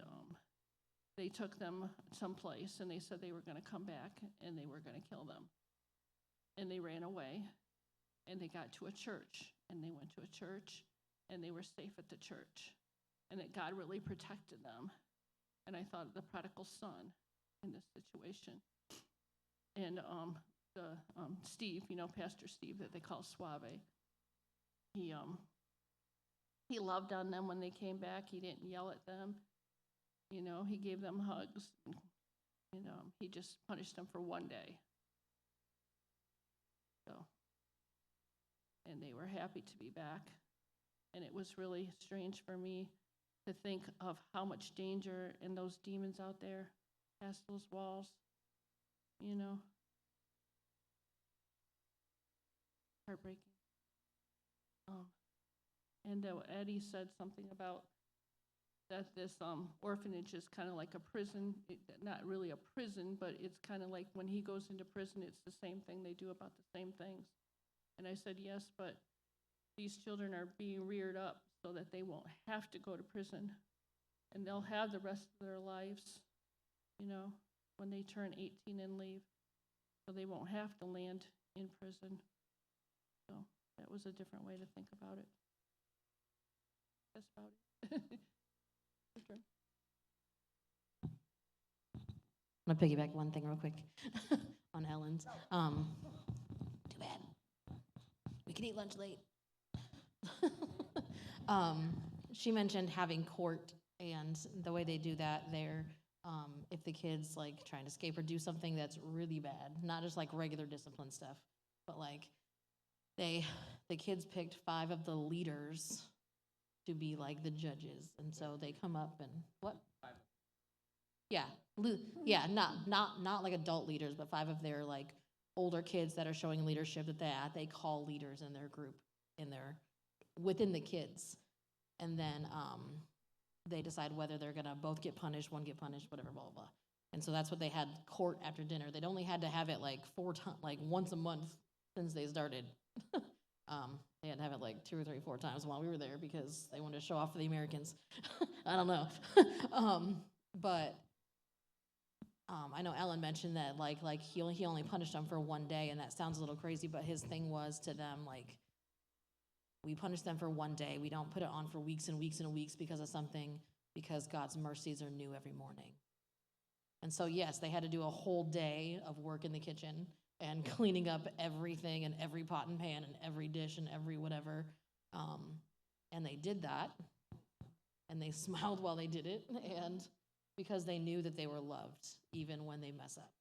they took them someplace, and they said they were going to come back, and they were going to kill them. And they ran away, and they got to a church, and they went to a church, and they were safe at the church, and that God really protected them. And I thought of the prodigal son in this situation. And Steve, you know, Pastor Steve, that they call Suave, he loved on them when they came back. He didn't yell at them. You know, he gave them hugs. And he just punished them for 1 day. So, and they were happy to be back. And it was really strange for me to think of how much danger and those demons out there past those walls, you know. Heartbreaking. And Eddie said something about that this orphanage is kind of like a prison, not really a prison, but it's kind of like when he goes into prison, it's the same thing, they do about the same things. And I said, yes, but these children are being reared up so that they won't have to go to prison. And they'll have the rest of their lives, you know, when they turn 18 and leave. So they won't have to land in prison. So that was a different way to think about it. That's about it. Your turn. I'm gonna piggyback one thing real quick on Ellen's. Too bad. We can eat lunch late. She mentioned having court, and the way they do that there, if the kid's like trying to escape or do something that's really bad, not just like regular discipline stuff, but like the kids picked 5 of the leaders to be like the judges, and so they come up and what? Yeah, yeah, not like adult leaders, but 5 of their like older kids that are showing leadership that they call leaders in their group, within the kids, and then they decide whether they're gonna both get punished, one get punished, whatever, blah blah blah. And so that's what they had court after dinner. They'd only had to have it like 4 times, like once a month since they started. They had to have it like 2 or 3, 4 times while we were there because they wanted to show off for the Americans. I don't know. But I know Ellen mentioned that like he only punished them for 1 day, and that sounds a little crazy, but his thing was to them like, we punish them for 1 day. We don't put it on for weeks and weeks and weeks because of something, because God's mercies are new every morning. And so yes, they had to do a whole day of work in the kitchen and cleaning up everything and every pot and pan and every dish and every whatever. And they did that, and they smiled while they did it, and because they knew that they were loved even when they mess up.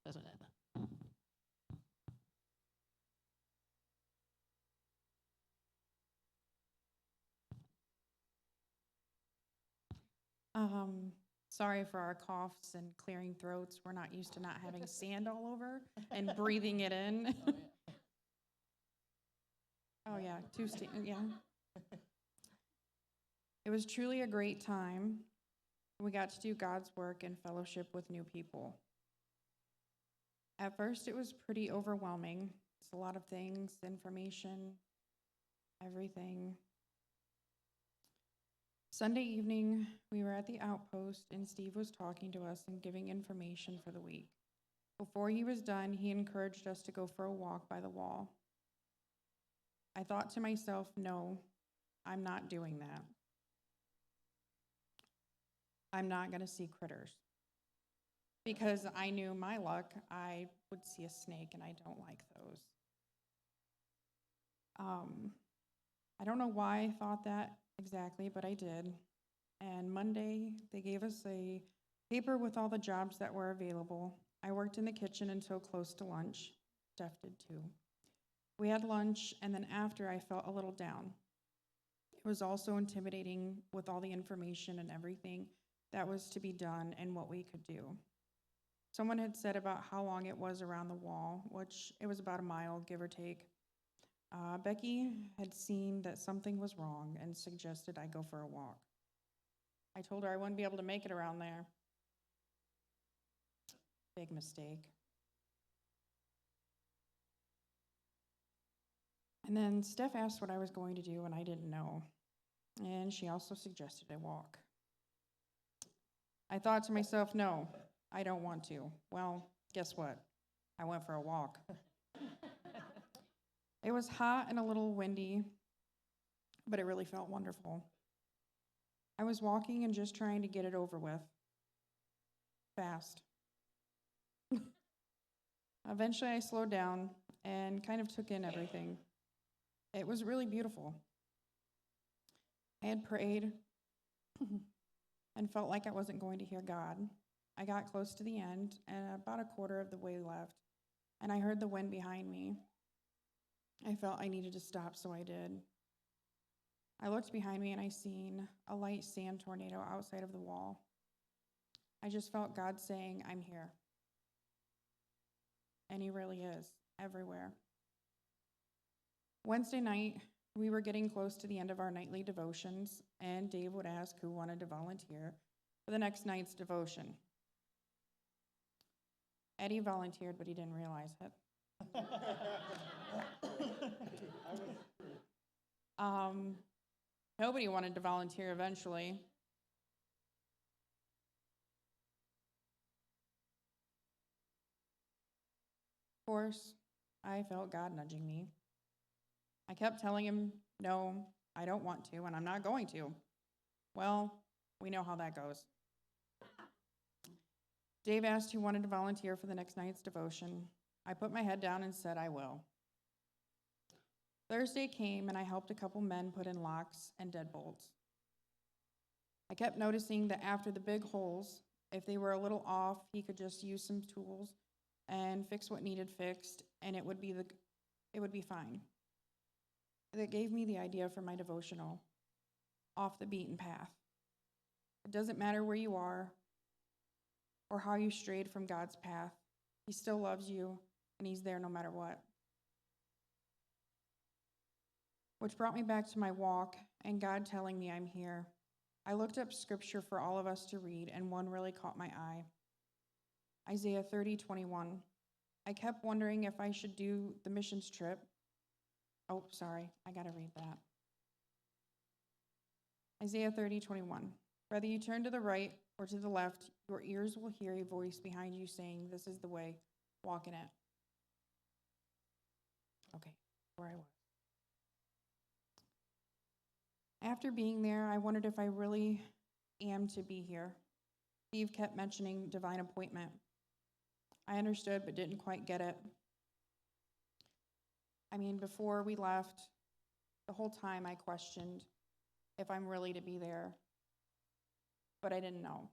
That's what I thought. Sorry for our coughs and clearing throats. We're not used to not having sand all over and breathing it in. Oh yeah, yeah. It was truly a great time. We got to do God's work and fellowship with new people. At first, it was pretty overwhelming. It's a lot of things, information, everything. Sunday evening, we were at the outpost, and Steve was talking to us and giving information for the week. Before he was done, he encouraged us to go for a walk by the wall. I thought to myself, no, I'm not doing that. I'm not going to see critters. Because I knew my luck, I would see a snake, and I don't like those. I don't know why I thought that exactly, but I did. And Monday, they gave us a paper with all the jobs that were available. I worked in the kitchen until close to lunch. Steph did too. We had lunch, and then after, I felt a little down. It was also intimidating with all the information and everything that was to be done and what we could do. Someone had said about how long it was around the wall, which it was about a mile, give or take. Becky had seen that something was wrong and suggested I go for a walk. I told her I wouldn't be able to make it around there. Big mistake. And then Steph asked what I was going to do, and I didn't know. And she also suggested a walk. I thought to myself, no, I don't want to. Well, guess what? I went for a walk. It was hot and a little windy, but it really felt wonderful. I was walking and just trying to get it over with. Fast. Eventually, I slowed down and kind of took in everything. It was really beautiful. I had prayed and felt like I wasn't going to hear God. I got close to the end and about a quarter of the way left, and I heard the wind behind me. I felt I needed to stop, so I did. I looked behind me and I seen a light sand tornado outside of the wall. I just felt God saying, I'm here. And he really is, everywhere. Wednesday night, we were getting close to the end of our nightly devotions, and Dave would ask who wanted to volunteer for the next night's devotion. Eddie volunteered, but he didn't realize it. Nobody wanted to volunteer eventually. Of course, I felt God nudging me. I kept telling him, no, I don't want to, and I'm not going to. Well, we know how that goes. Dave asked who wanted to volunteer for the next night's devotion. I put my head down and said I will. Thursday came and I helped a couple men put in locks and deadbolts. I kept noticing that after the big holes, if they were a little off, he could just use some tools and fix what needed fixed, and it would be fine. That gave me the idea for my devotional, Off the Beaten Path. It doesn't matter where you are or how you strayed from God's path. He still loves you, and he's there no matter what. Which brought me back to my walk and God telling me I'm here. I looked up scripture for all of us to read, and one really caught my eye. Isaiah 30:21. I kept wondering if I should do the missions trip. Oh, sorry, I gotta read that. Isaiah 30:21. Whether you turn to the right or to the left, your ears will hear a voice behind you saying, this is the way, walk in it. Okay, where I was. After being there, I wondered if I really am to be here. Steve kept mentioning divine appointment. I understood but didn't quite get it. I mean, before we left, the whole time I questioned if I'm really to be there, but I didn't know.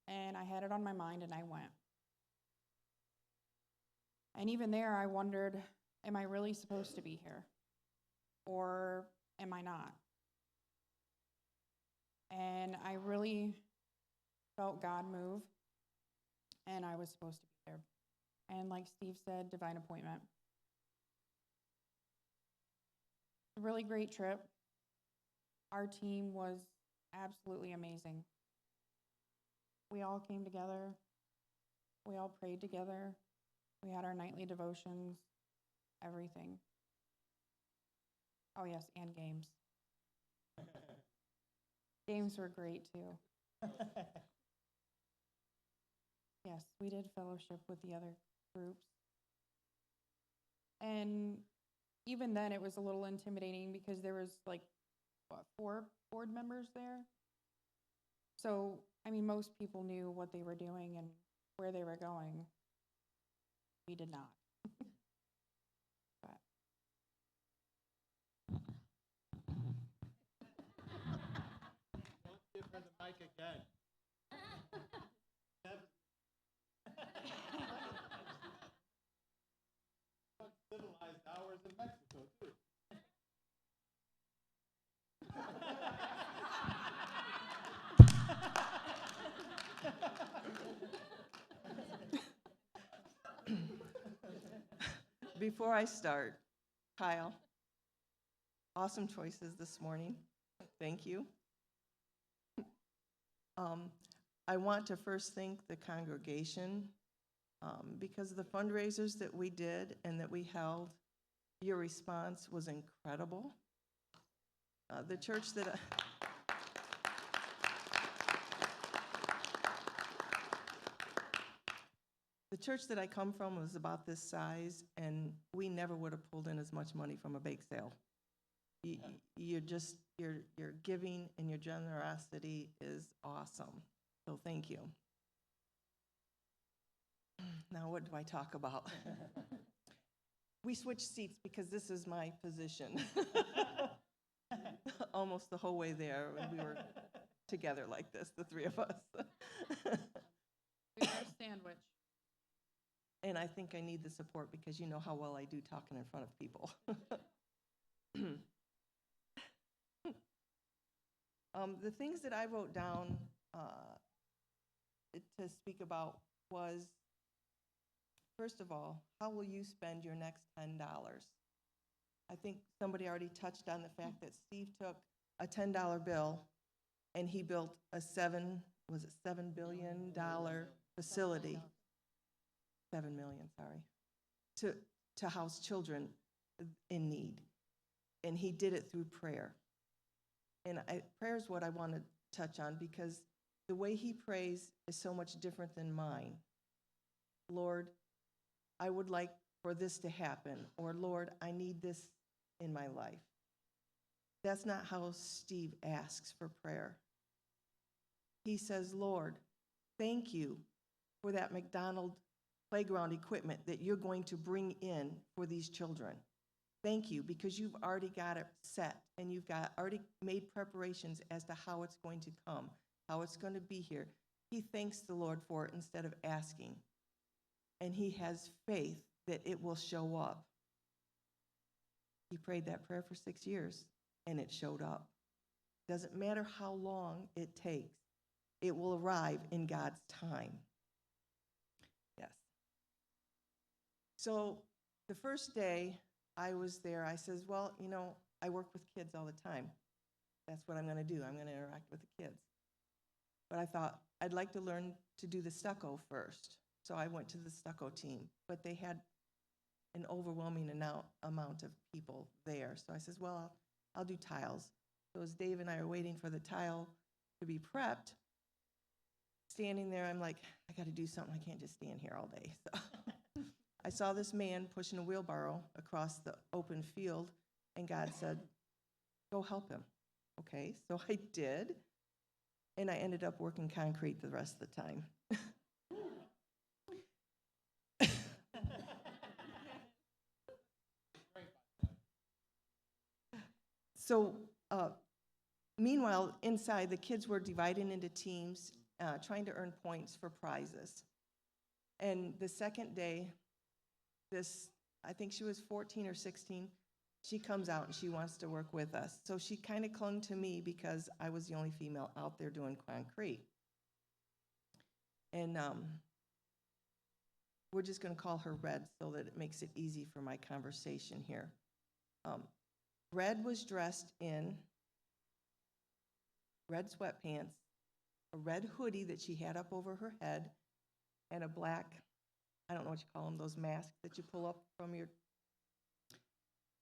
And I had it on my mind and I went. And even there, I wondered, am I really supposed to be here? Or am I not? And I really felt God move, and I was supposed to be there. And like Steve said, divine appointment. A really great trip. Our team was absolutely amazing. We all came together. We all prayed together. We had our nightly devotions, everything. Oh yes, and games. Games were great too. Yes, we did fellowship with the other groups. And even then it was a little intimidating because there was like, 4 board members there? So, I mean, most people knew what they were doing and where they were going. We did not. But Give her the mic again. Civilized hours in Mexico, too. Before I start, Kyle, awesome choices this morning. Thank you. I want to first thank the congregation because of the fundraisers that we did and that we held. Your response was incredible. The church that the church that I come from was about this size, and we never would have pulled in as much money from a bake sale. You're your giving and your generosity is awesome. So thank you. Now what do I talk about? We switched seats because this is my position. Almost the whole way there, when we were together like this, the three of us. we were a sandwich. And I think I need the support because you know how well I do talking in front of people. The things that I wrote down to speak about was, first of all, how will you spend your next $10? I think somebody already touched on the fact that Steve took a $10 bill and he built a $7 billion facility. 7 million, sorry, to house children in need. And he did it through prayer. And prayer is what I want to touch on, because the way he prays is so much different than mine. Lord, I would like for this to happen, or Lord, I need this in my life. That's not how Steve asks for prayer. He says, Lord, thank you for that McDonald playground equipment that you're going to bring in for these children. Thank you, because you've already got it set and you've already made preparations as to how it's going to come, how it's going to be here. He thanks the Lord for it instead of asking. And he has faith that it will show up. He prayed that prayer for 6 years and it showed up. Doesn't matter how long it takes, it will arrive in God's time. Yes. So the first day I was there, I says, well, you know, I work with kids all the time. That's what I'm going to do. I'm going to interact with the kids. But I thought, I'd like to learn to do the stucco first. So I went to the stucco team, but they had an overwhelming amount of people there. So I says, well, I'll do tiles. So as Dave and I are waiting for the tile to be prepped, standing there, I'm like, I got to do something. I can't just stand here all day. So I saw this man pushing a wheelbarrow across the open field, and God said, go help him. Okay, so I did, and I ended up working concrete the rest of the time. So, meanwhile, inside, the kids were dividing into teams, trying to earn points for prizes. And the second day, I think she was 14 or 16, she comes out and she wants to work with us. So she kind of clung to me because I was the only female out there doing concrete. And we're just going to call her Red so that it makes it easy for my conversation here. Red was dressed in red sweatpants, a red hoodie that she had up over her head, and a black, I don't know what you call them, those masks that you pull up from your,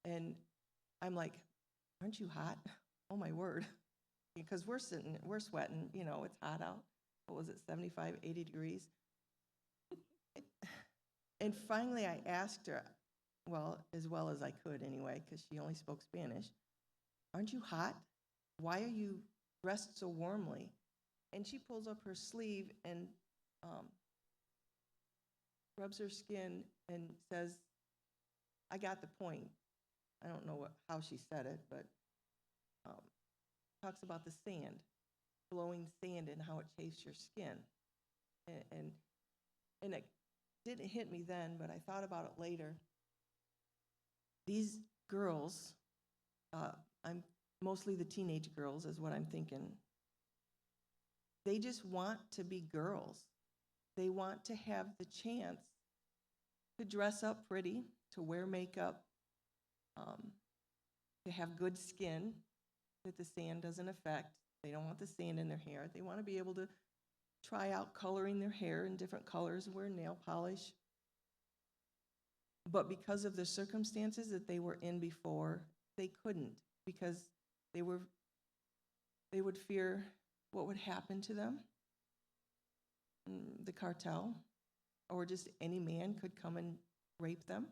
and I'm like, aren't you hot? Oh my word. Because we're sweating, you know, it's hot out. What was it, 75, 80 degrees? And finally I asked her, well as I could anyway, because she only spoke Spanish, aren't you hot? Why are you dressed so warmly? And she pulls up her sleeve and rubs her skin and says, I got the point. I don't know how she said it, but talks about the sand, blowing sand and how it chafes your skin. And it didn't hit me then, but I thought about it later. These girls, I'm mostly the teenage girls is what I'm thinking. They just want to be girls. They want to have the chance to dress up pretty, to wear makeup, to have good skin that the sand doesn't affect. They don't want the sand in their hair. They want to be able to try out coloring their hair in different colors, wear nail polish. But because of the circumstances that they were in before, they couldn't, because they would fear what would happen to them. The cartel, or just any man could come and rape them.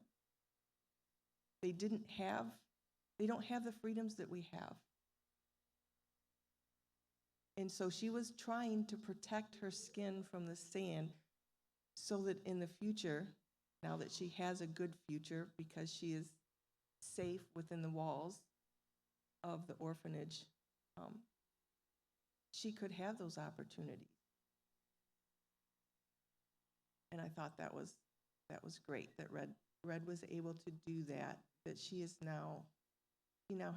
They don't have the freedoms that we have. And so she was trying to protect her skin from the sand so that in the future, now that she has a good future because she is safe within the walls of the orphanage, she could have those opportunities. And I thought that was great that Red was able to do that, that she now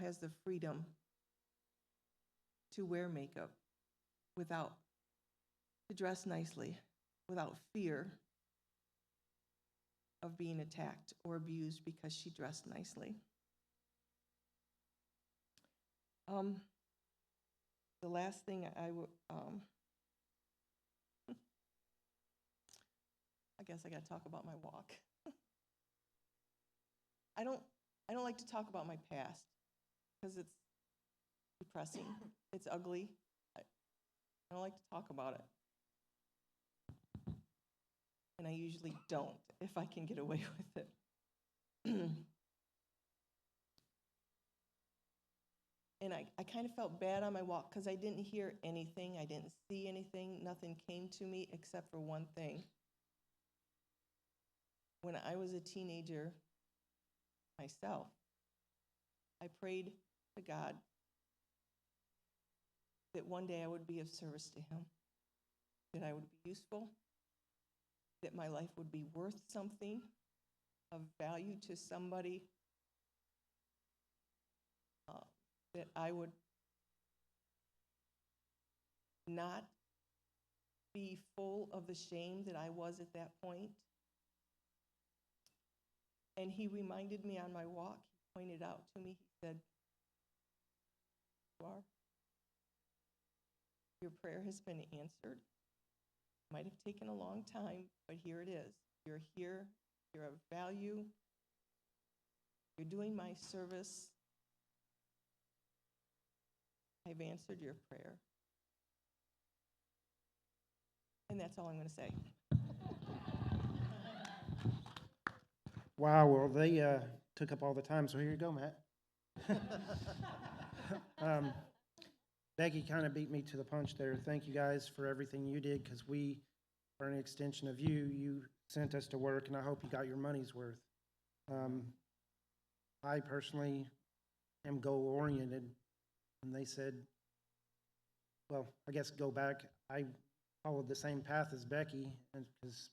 has the freedom to wear makeup without, to dress nicely without fear of being attacked or abused because she dressed nicely. The last thing I would, I guess I gotta talk about my walk. I don't like to talk about my past because it's depressing. It's ugly. I don't like to talk about it. And I usually don't if I can get away with it. And I kind of felt bad on my walk because I didn't hear anything. I didn't see anything. Nothing came to me except for one thing. When I was a teenager myself, I prayed to God that one day I would be of service to Him, that I would be useful, that my life would be worth something, of value to somebody, that I would not be full of the shame that I was at that point. And He reminded me on my walk, He pointed out to me, He said, "You are. Your prayer has been answered. Might have taken a long time, but here it is. You're here, you're of value, you're doing my service. I've answered your prayer." And that's all I'm going to say. Wow, well, they took up all the time, so here you go, Matt. Becky kind of beat me to the punch there. Thank you guys for everything you did, because we are an extension of you. You sent us to work, and I hope you got your money's worth. I personally am goal-oriented, and they said, well, I guess go back. I followed the same path as Becky, and because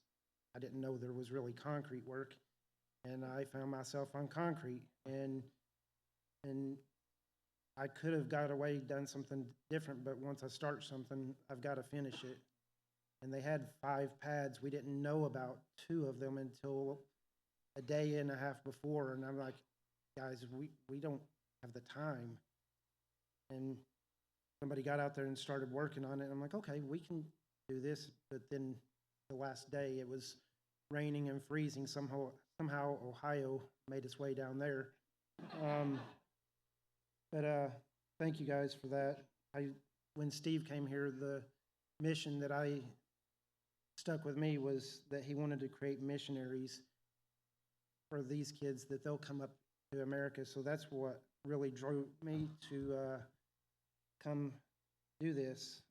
I didn't know there was really concrete work, and I found myself on concrete, and I could have got away, done something different, but once I start something, I've got to finish it. And they had 5 pads. We didn't know about 2 of them until a day and a half before, and I'm like, guys, we don't have the time. And somebody got out there and started working on it, and I'm like, okay, we can do this. But then the last day, it was raining and freezing. Somehow Ohio made its way down there. But thank you guys for that. When Steve came here, the mission that I stuck with me was that he wanted to create missionaries for these kids, that they'll come up to America. So that's what really drove me to come do this.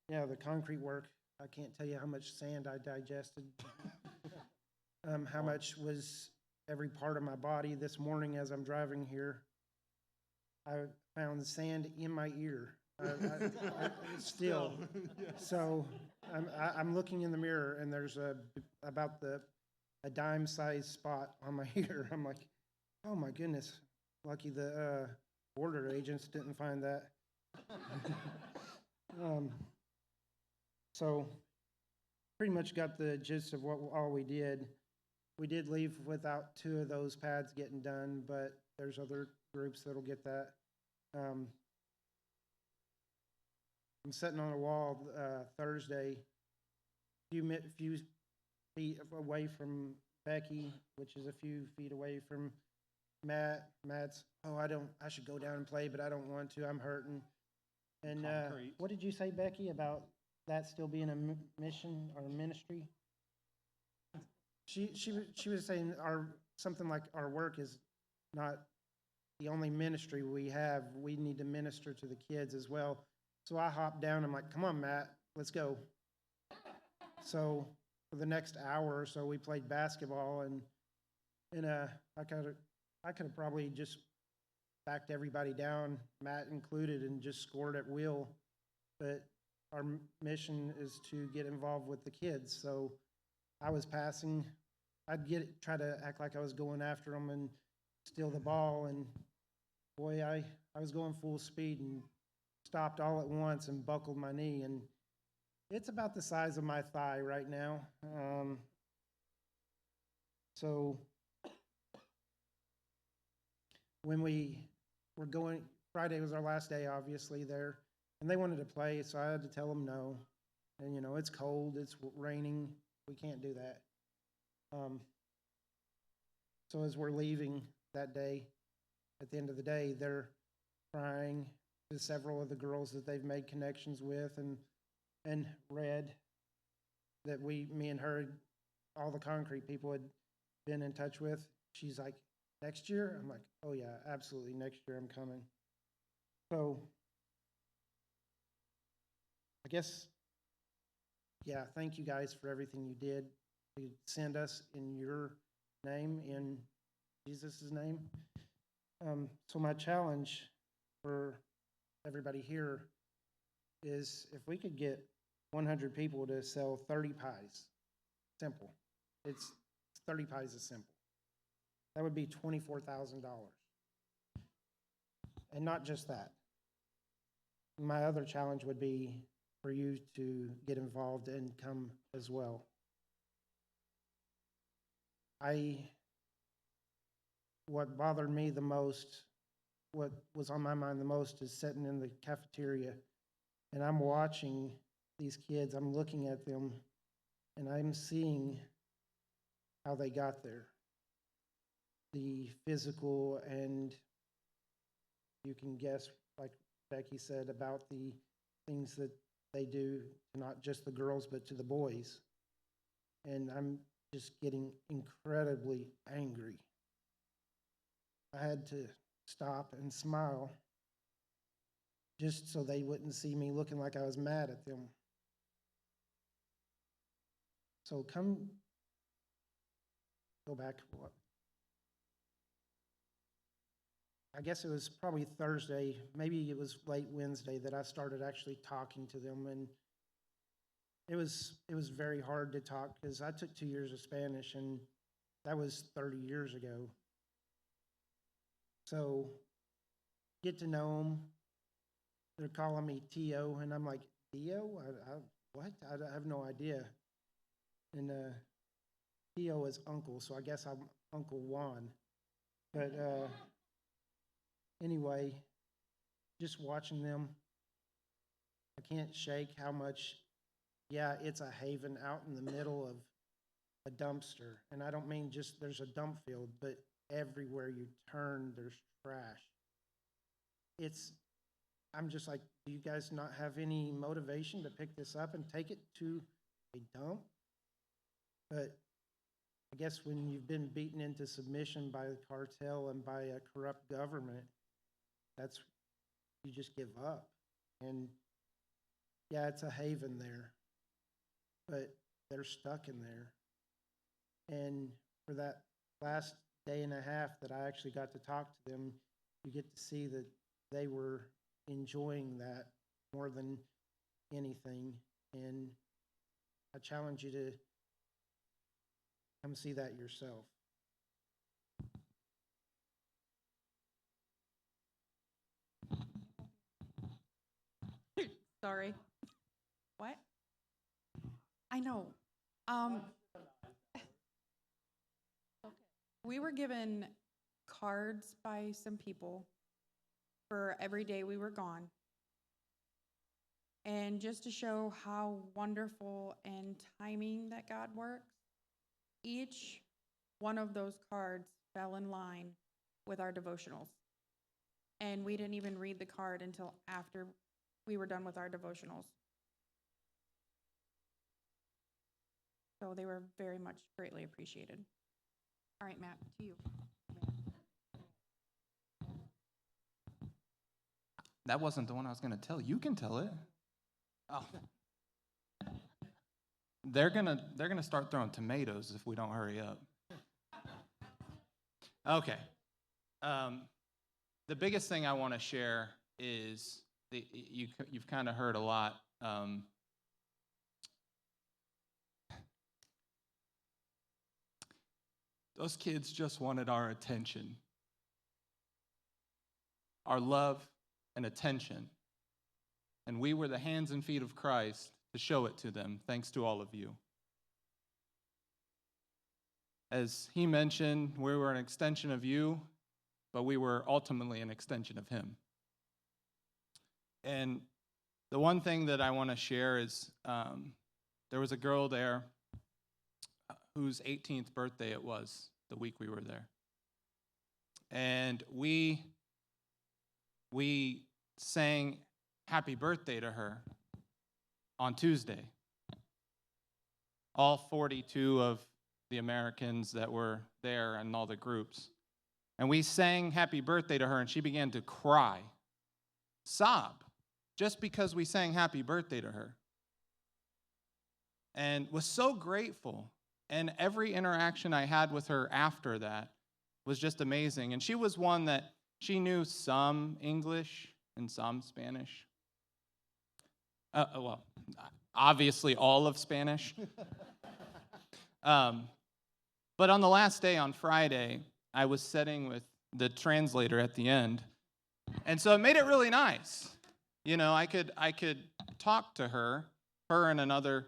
Yeah, the concrete work, I can't tell you how much sand I digested, how much was every part of my body. This morning as I'm driving here, I found sand in my ear. Still. So I'm looking in the mirror, and there's about a dime-sized spot on my ear. I'm like, oh my goodness, lucky the border agents didn't find that. So pretty much got the gist of what all we did. We did leave without 2 of those pads getting done, but there's other groups that'll get that. I'm sitting on a wall Thursday, few feet away from Becky, which is a few feet away from Matt. Matt's, I should go down and play, but I don't want to. I'm hurting. And what did you say, Becky, about that still being a mission or a ministry? She was saying something like our work is not the only ministry we have. We need to minister to the kids as well. So I hopped down. I'm like, come on, Matt, let's go. So for the next hour or so, we played basketball, and I could have probably just backed everybody down, Matt included, and just scored at will. But our mission is to get involved with the kids. So I was passing. I'd try to act like I was going after them and steal the ball, and boy, I was going full speed and stopped all at once and buckled my knee, and it's about the size of my thigh right now. So when we were going, Friday was our last day, obviously, there, and they wanted to play, so I had to tell them no. And, you know, it's cold, it's raining, we can't do that. So as we're leaving that day, at the end of the day, they're crying to several of the girls that they've made connections with, and Red, that me and her, all the concrete people had been in touch with. She's like, next year? I'm like, oh yeah, absolutely, next year I'm coming. So, I guess, yeah, thank you guys for everything you did to send us in your name, in Jesus' name. So my challenge for everybody here is if we could get 100 people to sell 30 pies, simple. It's 30 pies is simple. That would be $24,000. And not just that. My other challenge would be for you to get involved and come as well. What bothered me the most, what was on my mind the most, is sitting in the cafeteria and I'm watching these kids, I'm looking at them, and I'm seeing how they got there. The physical, and you can guess, like Becky said, about the things that they do to not just the girls, but to the boys. And I'm just getting incredibly angry. I had to stop and smile just so they wouldn't see me looking like I was mad at them. So go back, I guess it was probably Thursday, maybe it was late Wednesday, that I started actually talking to them, and it was very hard to talk because I took 2 years of Spanish, and that was 30 years ago. So get to know them. They're calling me Tio, and I'm like, Tio? What? I have no idea. And Tio is uncle, so I guess I'm Uncle Juan. But anyway, just watching them, I can't shake how much, yeah, it's a haven out in the middle of a dumpster. And I don't mean just there's a dump field, but everywhere you turn, there's trash. I'm just like, do you guys not have any motivation to pick this up and take it to a dump? But I guess when you've been beaten into submission by the cartel and by a corrupt government, you just give up. And yeah, it's a haven there, but they're stuck in there. And for that last day and a half that I actually got to talk to them, you get to see that they were enjoying that more than anything. And I challenge you to come see that yourself. Sorry. What? I know. We were given cards by some people for every day we were gone. And just to show how wonderful and timing that God works, each one of those cards fell in line with our devotionals. And we didn't even read the card until after we were done with our devotionals. So they were very much greatly appreciated. All right, Matt, to you. That wasn't the one I was going to tell. You can tell it. Oh. They're gonna start throwing tomatoes if we don't hurry up. Okay. The biggest thing I want to share is you've kind of heard a lot. Those kids just wanted our attention. our love and attention. And we were the hands and feet of Christ to show it to them, thanks to all of you. As he mentioned, we were an extension of you, but we were ultimately an extension of him. And the one thing that I want to share is there was a girl there whose 18th birthday it was the week we were there. And we sang happy birthday to her on Tuesday. All 42 of the Americans that were there and all the groups. And we sang happy birthday to her, and she began to cry, sob, just because we sang happy birthday to her. And was so grateful. And every interaction I had with her after that was just amazing. And she was one that she knew some English and some Spanish. Well, obviously all of Spanish. But on the last day, on Friday, I was sitting with the translator at the end. And so it made it really nice. You know, I could talk to her and another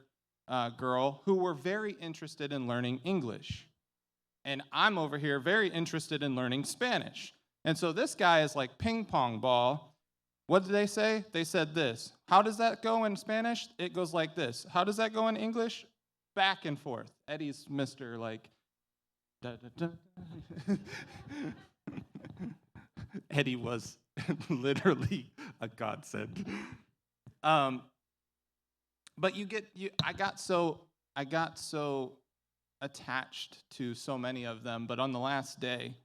girl who were very interested in learning English. And I'm over here very interested in learning Spanish. And so this guy is like ping pong ball. What did they say? They said this. How does that go in Spanish? It goes like this. How does that go in English? Back and forth. Eddie's Mr. like, da, da, da. Eddie was literally a godsend. But I got so attached to so many of them, but on the last day,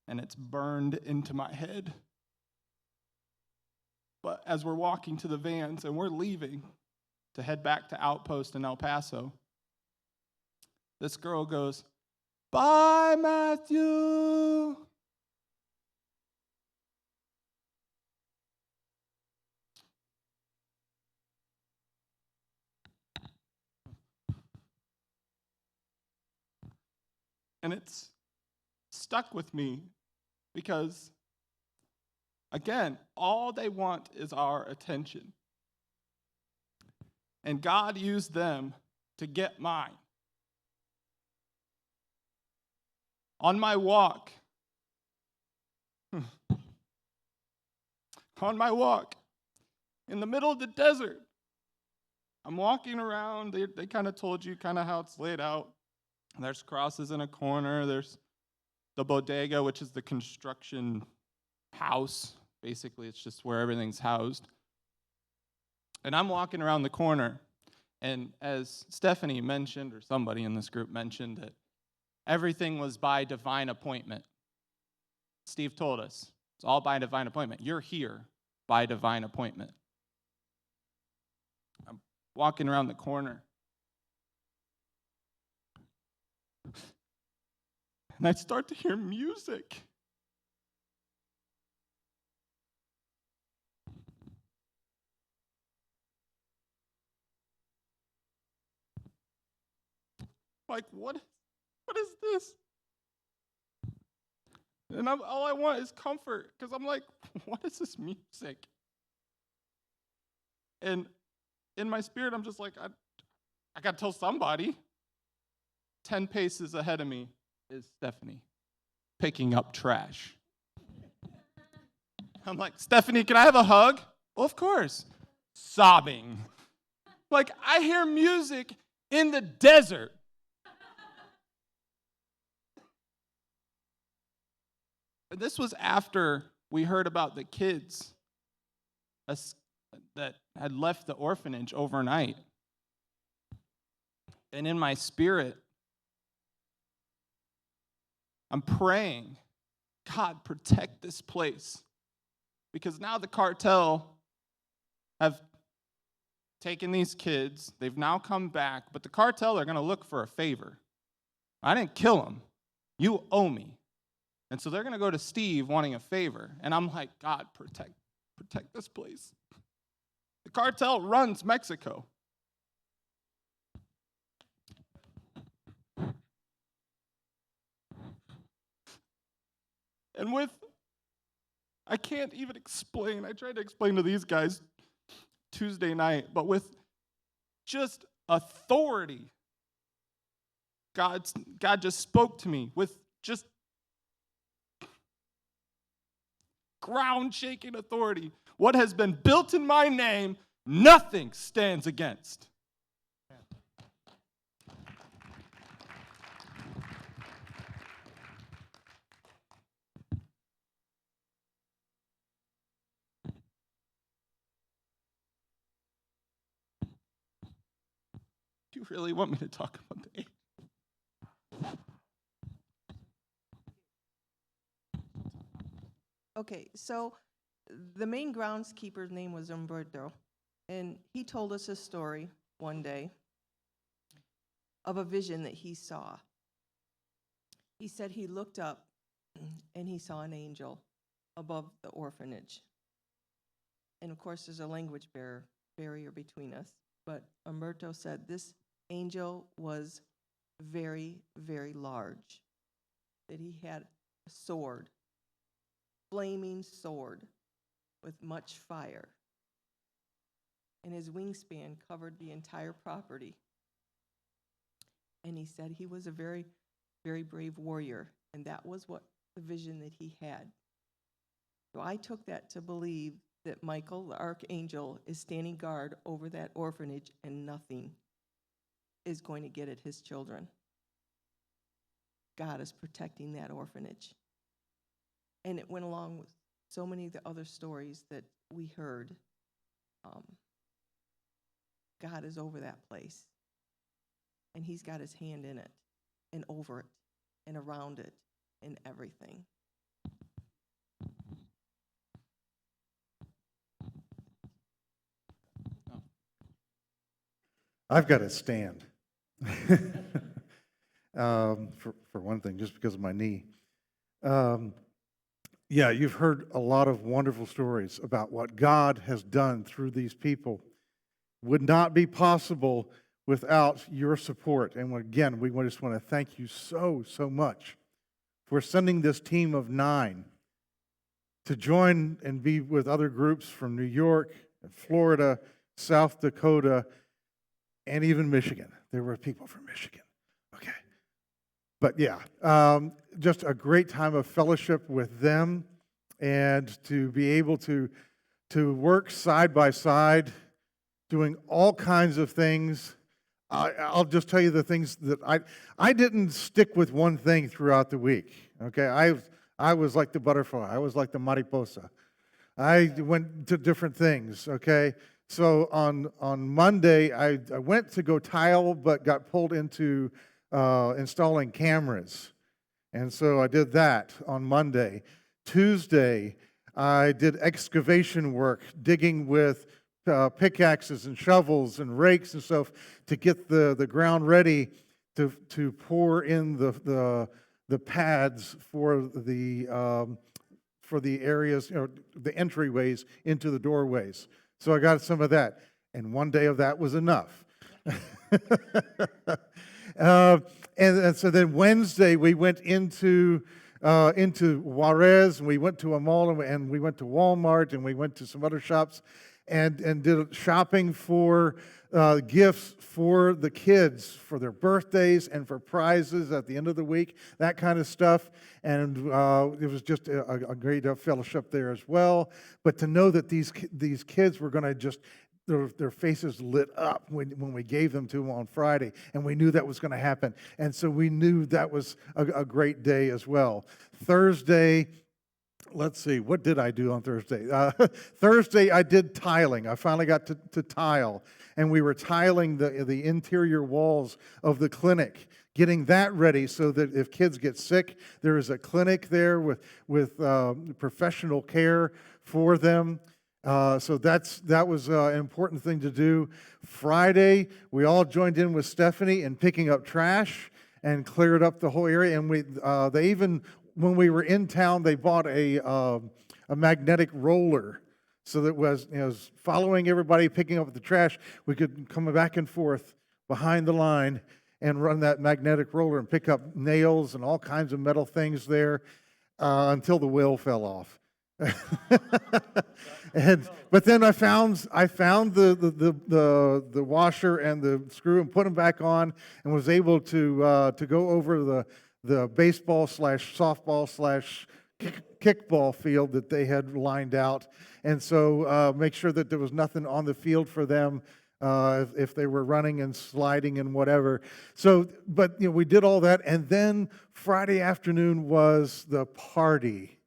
and it's burned into my head. But as we're walking to the vans and we're leaving to head back to Outpost in El Paso, this girl goes, "Bye, Matthew." And it's stuck with me because, again, all they want is our attention. And God used them to get mine. On my walk, in the middle of the desert, I'm walking around. They kind of told you kind of how it's laid out. There's crosses in a corner. There's the bodega, which is the construction house. Basically, it's just where everything's housed. And I'm walking around the corner, and as Stephanie mentioned, or somebody in this group mentioned, that everything was by divine appointment. Steve told us, it's all by divine appointment. You're here by divine appointment. I'm walking around the corner. And I start to hear music. Like, what is this? And all I want is comfort, because I'm like, what is this music? And in my spirit, I'm just like, I got to tell somebody. 10 paces ahead of me is Stephanie picking up trash. I'm like, Stephanie, can I have a hug? Well, of course. Sobbing. Like, I hear music in the desert. And this was after we heard about the kids that had left the orphanage overnight. And in my spirit, I'm praying, God, protect this place. Because now the cartel have taken these kids. They've now come back. But the cartel are going to look for a favor. I didn't kill them. You owe me. And so they're going to go to Steve wanting a favor. And I'm like, God, protect this place. The cartel runs Mexico. And with I can't even explain. I tried to explain to these guys Tuesday night, but with just authority, God just spoke to me with just ground-shaking authority. What has been built in my name, nothing stands against. Do you really want me to talk about the age? Okay, so the main groundskeeper's name was Umberto, and he told us a story one day of a vision that he saw. He said he looked up and he saw an angel above the orphanage. And of course, there's a language barrier between us, but Umberto said this angel was very, very large, that he had a sword, flaming sword with much fire. And his wingspan covered the entire property. And he said he was a very, very brave warrior, and that was what the vision that he had. So I took that to believe that Michael, the archangel, is standing guard over that orphanage, and nothing is going to get at his children. God is protecting that orphanage. And it went along with so many of the other stories that we heard. God is over that place. And he's got his hand in it, and over it, and around it, and everything. I've got to stand. For one thing, just because of my knee. Yeah, you've heard a lot of wonderful stories about what God has done through these people. Would not be possible without your support. And again, we just want to thank you so much for sending this team of 9 to join and be with other groups from New York, Florida, South Dakota, and even Michigan. There were people from Michigan. Okay. But yeah, just a great time of fellowship with them, and to be able to work side by side, doing all kinds of things. I'll just tell you the things that I didn't stick with one thing throughout the week. Okay, I was like the butterfly. I was like the mariposa. I went to different things. Okay, so on Monday I went to go tile, but got pulled into installing cameras, and so I did that on Monday. Tuesday I did excavation work, digging with pickaxes and shovels and rakes and stuff to get the ground ready to pour in the pads for the areas, the entryways into the doorways. So I got some of that, and one day of that was enough. And so then Wednesday we went into Juarez, and we went to a mall, and we went to Walmart, and we went to some other shops, and did shopping for gifts for the kids, for their birthdays and for prizes at the end of the week, that kind of stuff. And it was just a great fellowship there as well. But to know that these kids were going to just, their faces lit up when we gave them to them on Friday, and we knew that was going to happen. And so we knew that was a great day as well. Thursday, let's see, what did I do on Thursday? Thursday, I did tiling. I finally got to tile, and we were tiling the interior walls of the clinic, getting that ready so that if kids get sick, there is a clinic there with professional care for them. So that was an important thing to do. Friday, we all joined in with Stephanie in picking up trash and cleared up the whole area. And they even, when we were in town, they bought a magnetic roller, so that was following everybody picking up the trash. We could come back and forth behind the line and run that magnetic roller and pick up nails and all kinds of metal things there until the wheel fell off. But then I found the washer and the screw and put them back on, and was able to go over the baseball / softball / kickball field that they had lined out, and so make sure that there was nothing on the field for them if they were running and sliding and whatever. So, but we did all that, and then Friday afternoon was the party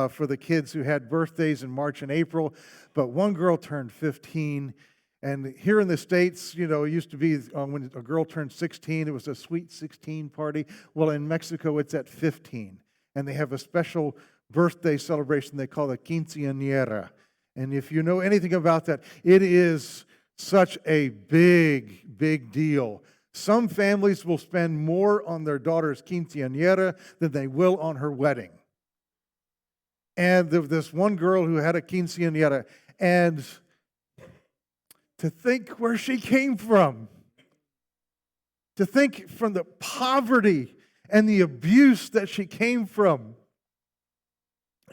for the kids who had birthdays in March and April. But one girl turned 15, and here in the States, it used to be when a girl turned 16, it was a sweet 16 party. Well, in Mexico, it's at 15, and they have a special birthday celebration they call the quinceañera. And if you know anything about that, it is such a big, big deal. Some families will spend more on their daughter's quinceañera than they will on her wedding. And there was this one girl who had a quinceañera, and to think where she came from, to think from the poverty and the abuse that she came from.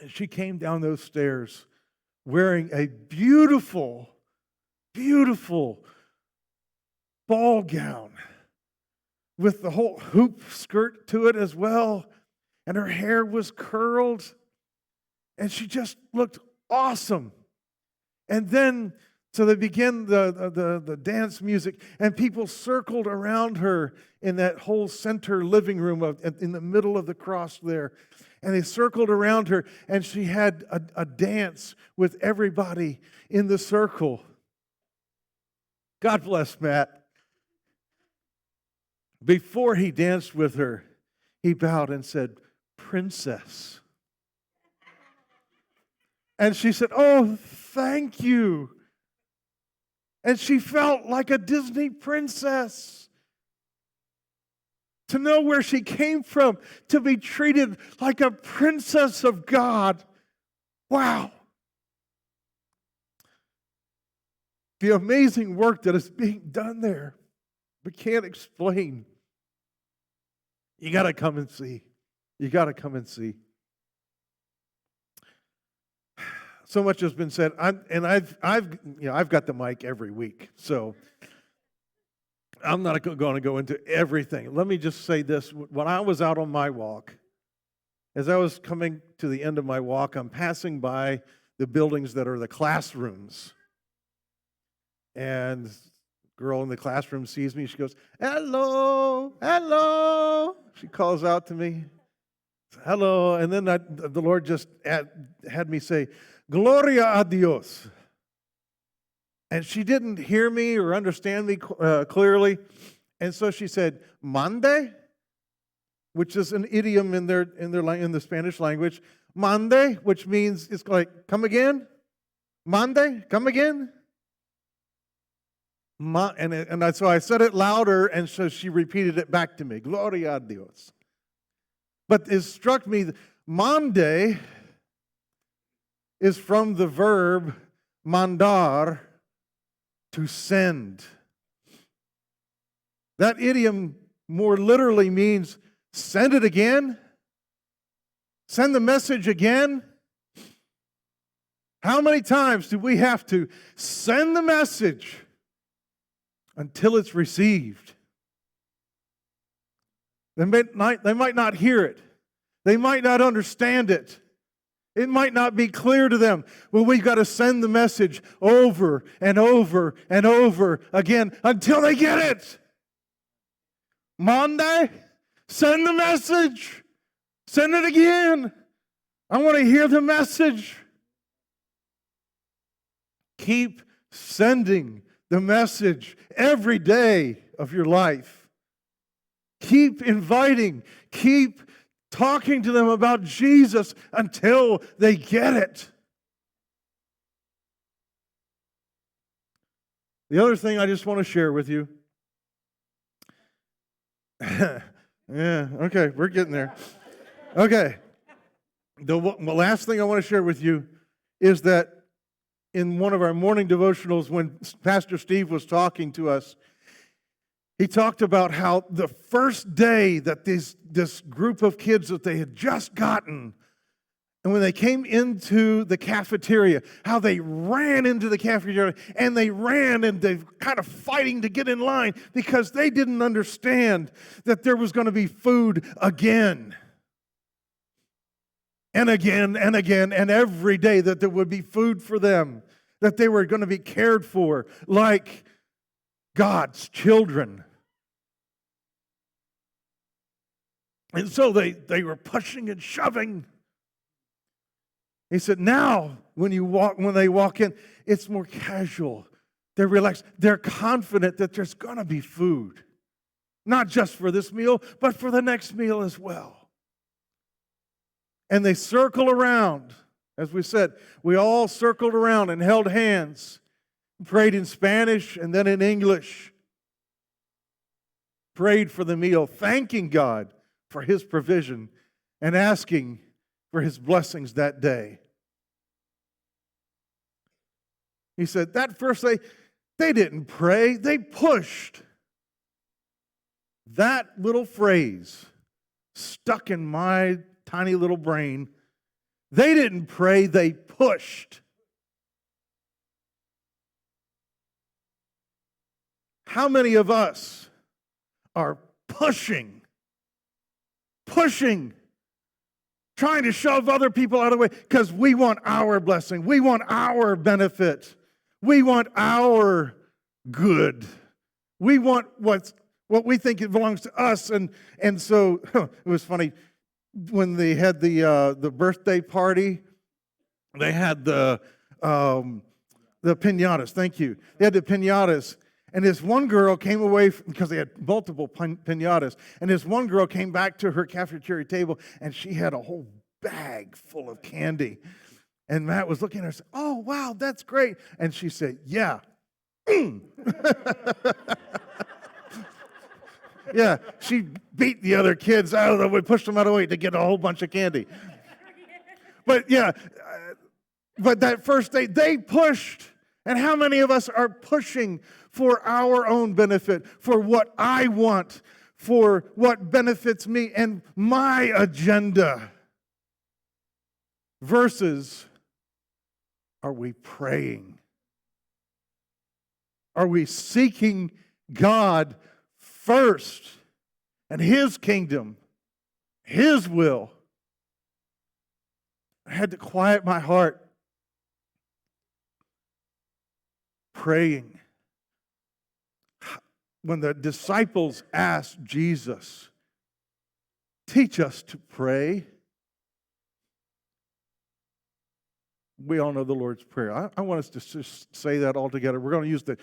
She came down those stairs wearing a beautiful, beautiful ball gown with the whole hoop skirt to it as well, and her hair was curled. And she just looked awesome. And then, so they began the dance music, and people circled around her in that whole center living room in the middle of the cross there. And they circled around her, and she had a dance with everybody in the circle. God bless Matt. Before he danced with her, he bowed and said, "Princess." And she said, "Oh, thank you." And she felt like a Disney princess. To know where she came from, to be treated like a princess of God. Wow. The amazing work that is being done there, we can't explain. You got to come and see. You got to come and see. So much has been said, I've got the mic every week, so I'm not going to go into everything. Let me just say this: when I was out on my walk, as I was coming to the end of my walk, I'm passing by the buildings that are the classrooms, and the girl in the classroom sees me. She goes, "Hello, hello." She calls out to me, "Hello," and then the Lord just had me say, "Gloria a Dios." And she didn't hear me or understand me clearly. And so she said, "Mande," which is an idiom in the Spanish language. Mande, which means it's like, "Come again?" Mande, come again? So I said it louder, and so she repeated it back to me. Gloria a Dios. But it struck me, mande is from the verb mandar, to send. That idiom more literally means send it again, send the message again. How many times do we have to send the message until it's received? They might not hear it. They might not understand it. It might not be clear to them. Well, we've got to send the message over and over and over again until they get it. Monday, send the message. Send it again. I want to hear the message. Keep sending the message every day of your life. Keep inviting. Keep talking to them about Jesus until they get it. The other thing I just want to share with you. Yeah, okay, we're getting there. Okay. The last thing I want to share with you is that in one of our morning devotionals, when Pastor Steve was talking to us, he talked about how the first day that this group of kids that they had just gotten And when they came into the cafeteria, how they ran into the cafeteria and they ran and they kind of fighting to get in line because they didn't understand that there was going to be food again. And again and again and every day that there would be food for them, that they were going to be cared for like God's children. And so they were pushing and shoving. He said, now when they walk in, it's more casual. They're relaxed. They're confident that there's going to be food. Not just for this meal, but for the next meal as well. And they circle around. As we said, we all circled around and held hands, prayed in Spanish and then in English. Prayed for the meal, thanking God for His provision and asking for His blessings that day. He said that first day, they didn't pray, they pushed. That little phrase stuck in my tiny little brain. They didn't pray, they pushed. How many of us are pushing, trying to shove other people out of the way because we want our blessing, we want our benefit, we want our good, we want what we think it belongs to us, and so it was funny when they had the birthday party. They had the piñatas. Thank you. They had the piñatas. And this one girl came away, because they had multiple piñatas, and this one girl came back to her cafeteria table, and she had a whole bag full of candy. And Matt was looking at her and said, oh, wow, that's great. And she said, yeah. Yeah, she beat the other kids out of the way, pushed them out of the way to get a whole bunch of candy. But yeah, but that first day, they pushed. And how many of us are pushing for our own benefit, for what I want, for what benefits me and my agenda? Versus, are we praying? Are we seeking God first and His kingdom, His will? I had to quiet my heart. Praying. When the disciples asked Jesus, teach us to pray. We all know the Lord's Prayer. I want us to just say that all together. We're going to use the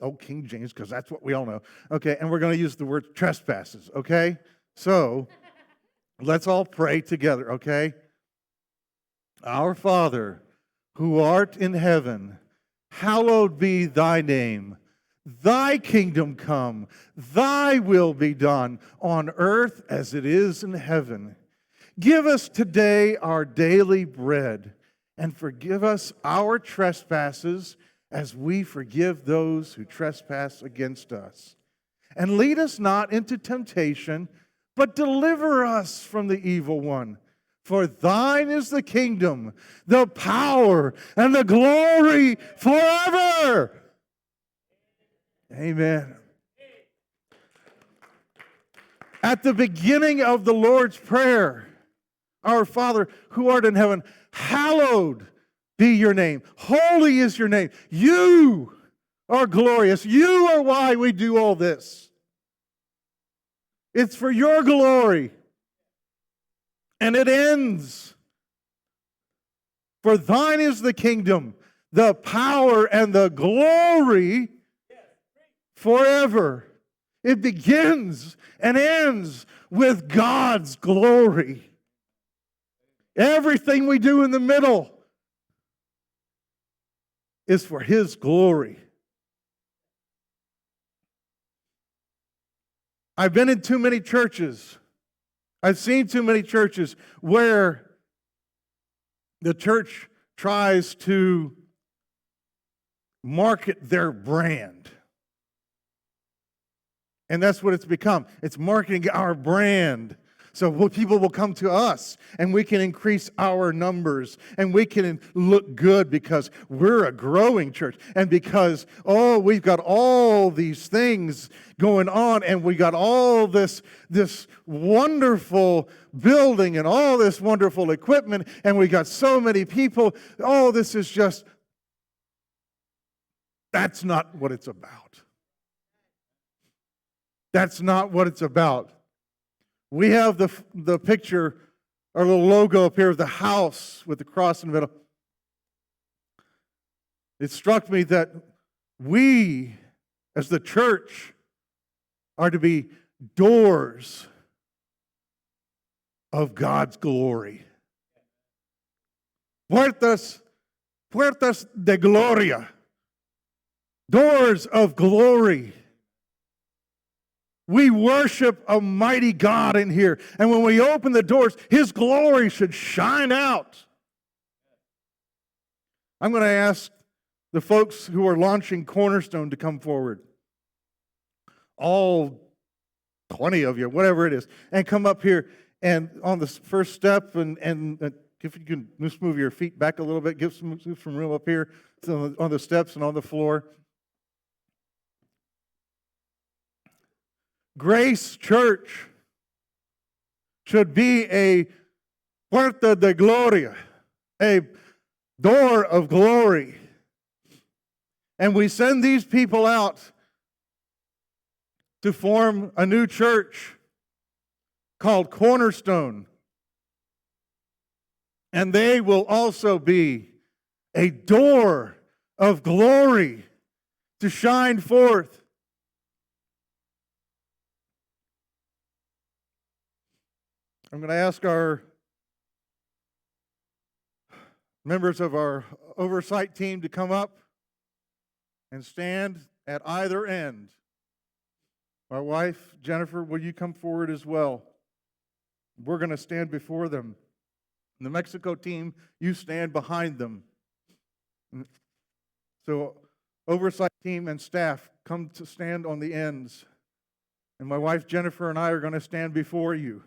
old King James because that's what we all know. Okay, and we're going to use the word trespasses, okay? So, let's all pray together, okay? Our Father, who art in heaven, hallowed be thy name. Thy kingdom come, thy will be done on earth as it is in heaven. Give us today our daily bread, and forgive us our trespasses as we forgive those who trespass against us. And lead us not into temptation, but deliver us from the evil one. For thine is the kingdom, the power, and the glory forever. Amen. At the beginning of the Lord's Prayer, our Father who art in heaven, hallowed be your name. Holy is your name. You are glorious. You are why we do all this. It's for your glory. And it ends. For thine is the kingdom, the power, and the glory forever. It begins and ends with God's glory. Everything we do in the middle is for His glory. I've been in too many churches. I've seen too many churches where the church tries to market their brand. And that's what it's become. It's marketing our brand. So people will come to us, and we can increase our numbers, and we can look good because we're a growing church, and because, we've got all these things going on, and we got all this wonderful building and all this wonderful equipment, and we got so many people. This is just, that's not what it's about. That's not what it's about. We have the picture, our little logo up here of the house with the cross in the middle. It struck me that we, as the church, are to be doors of God's glory. Puertas de gloria. Doors of glory. We worship a mighty God in here. And when we open the doors, His glory should shine out. I'm going to ask the folks who are launching Cornerstone to come forward. All 20 of you, whatever it is, and come up here and on the first step, and if you can just move your feet back a little bit, give some room up here on the steps and on the floor. Grace Church should be a puerta de gloria, a door of glory. And we send these people out to form a new church called Cornerstone. And they will also be a door of glory to shine forth. I'm going to ask our members of our oversight team to come up and stand at either end. My wife, Jennifer, will you come forward as well? We're going to stand before them. The Mexico team, you stand behind them. So, oversight team and staff, come to stand on the ends. And my wife, Jennifer, and I are going to stand before you.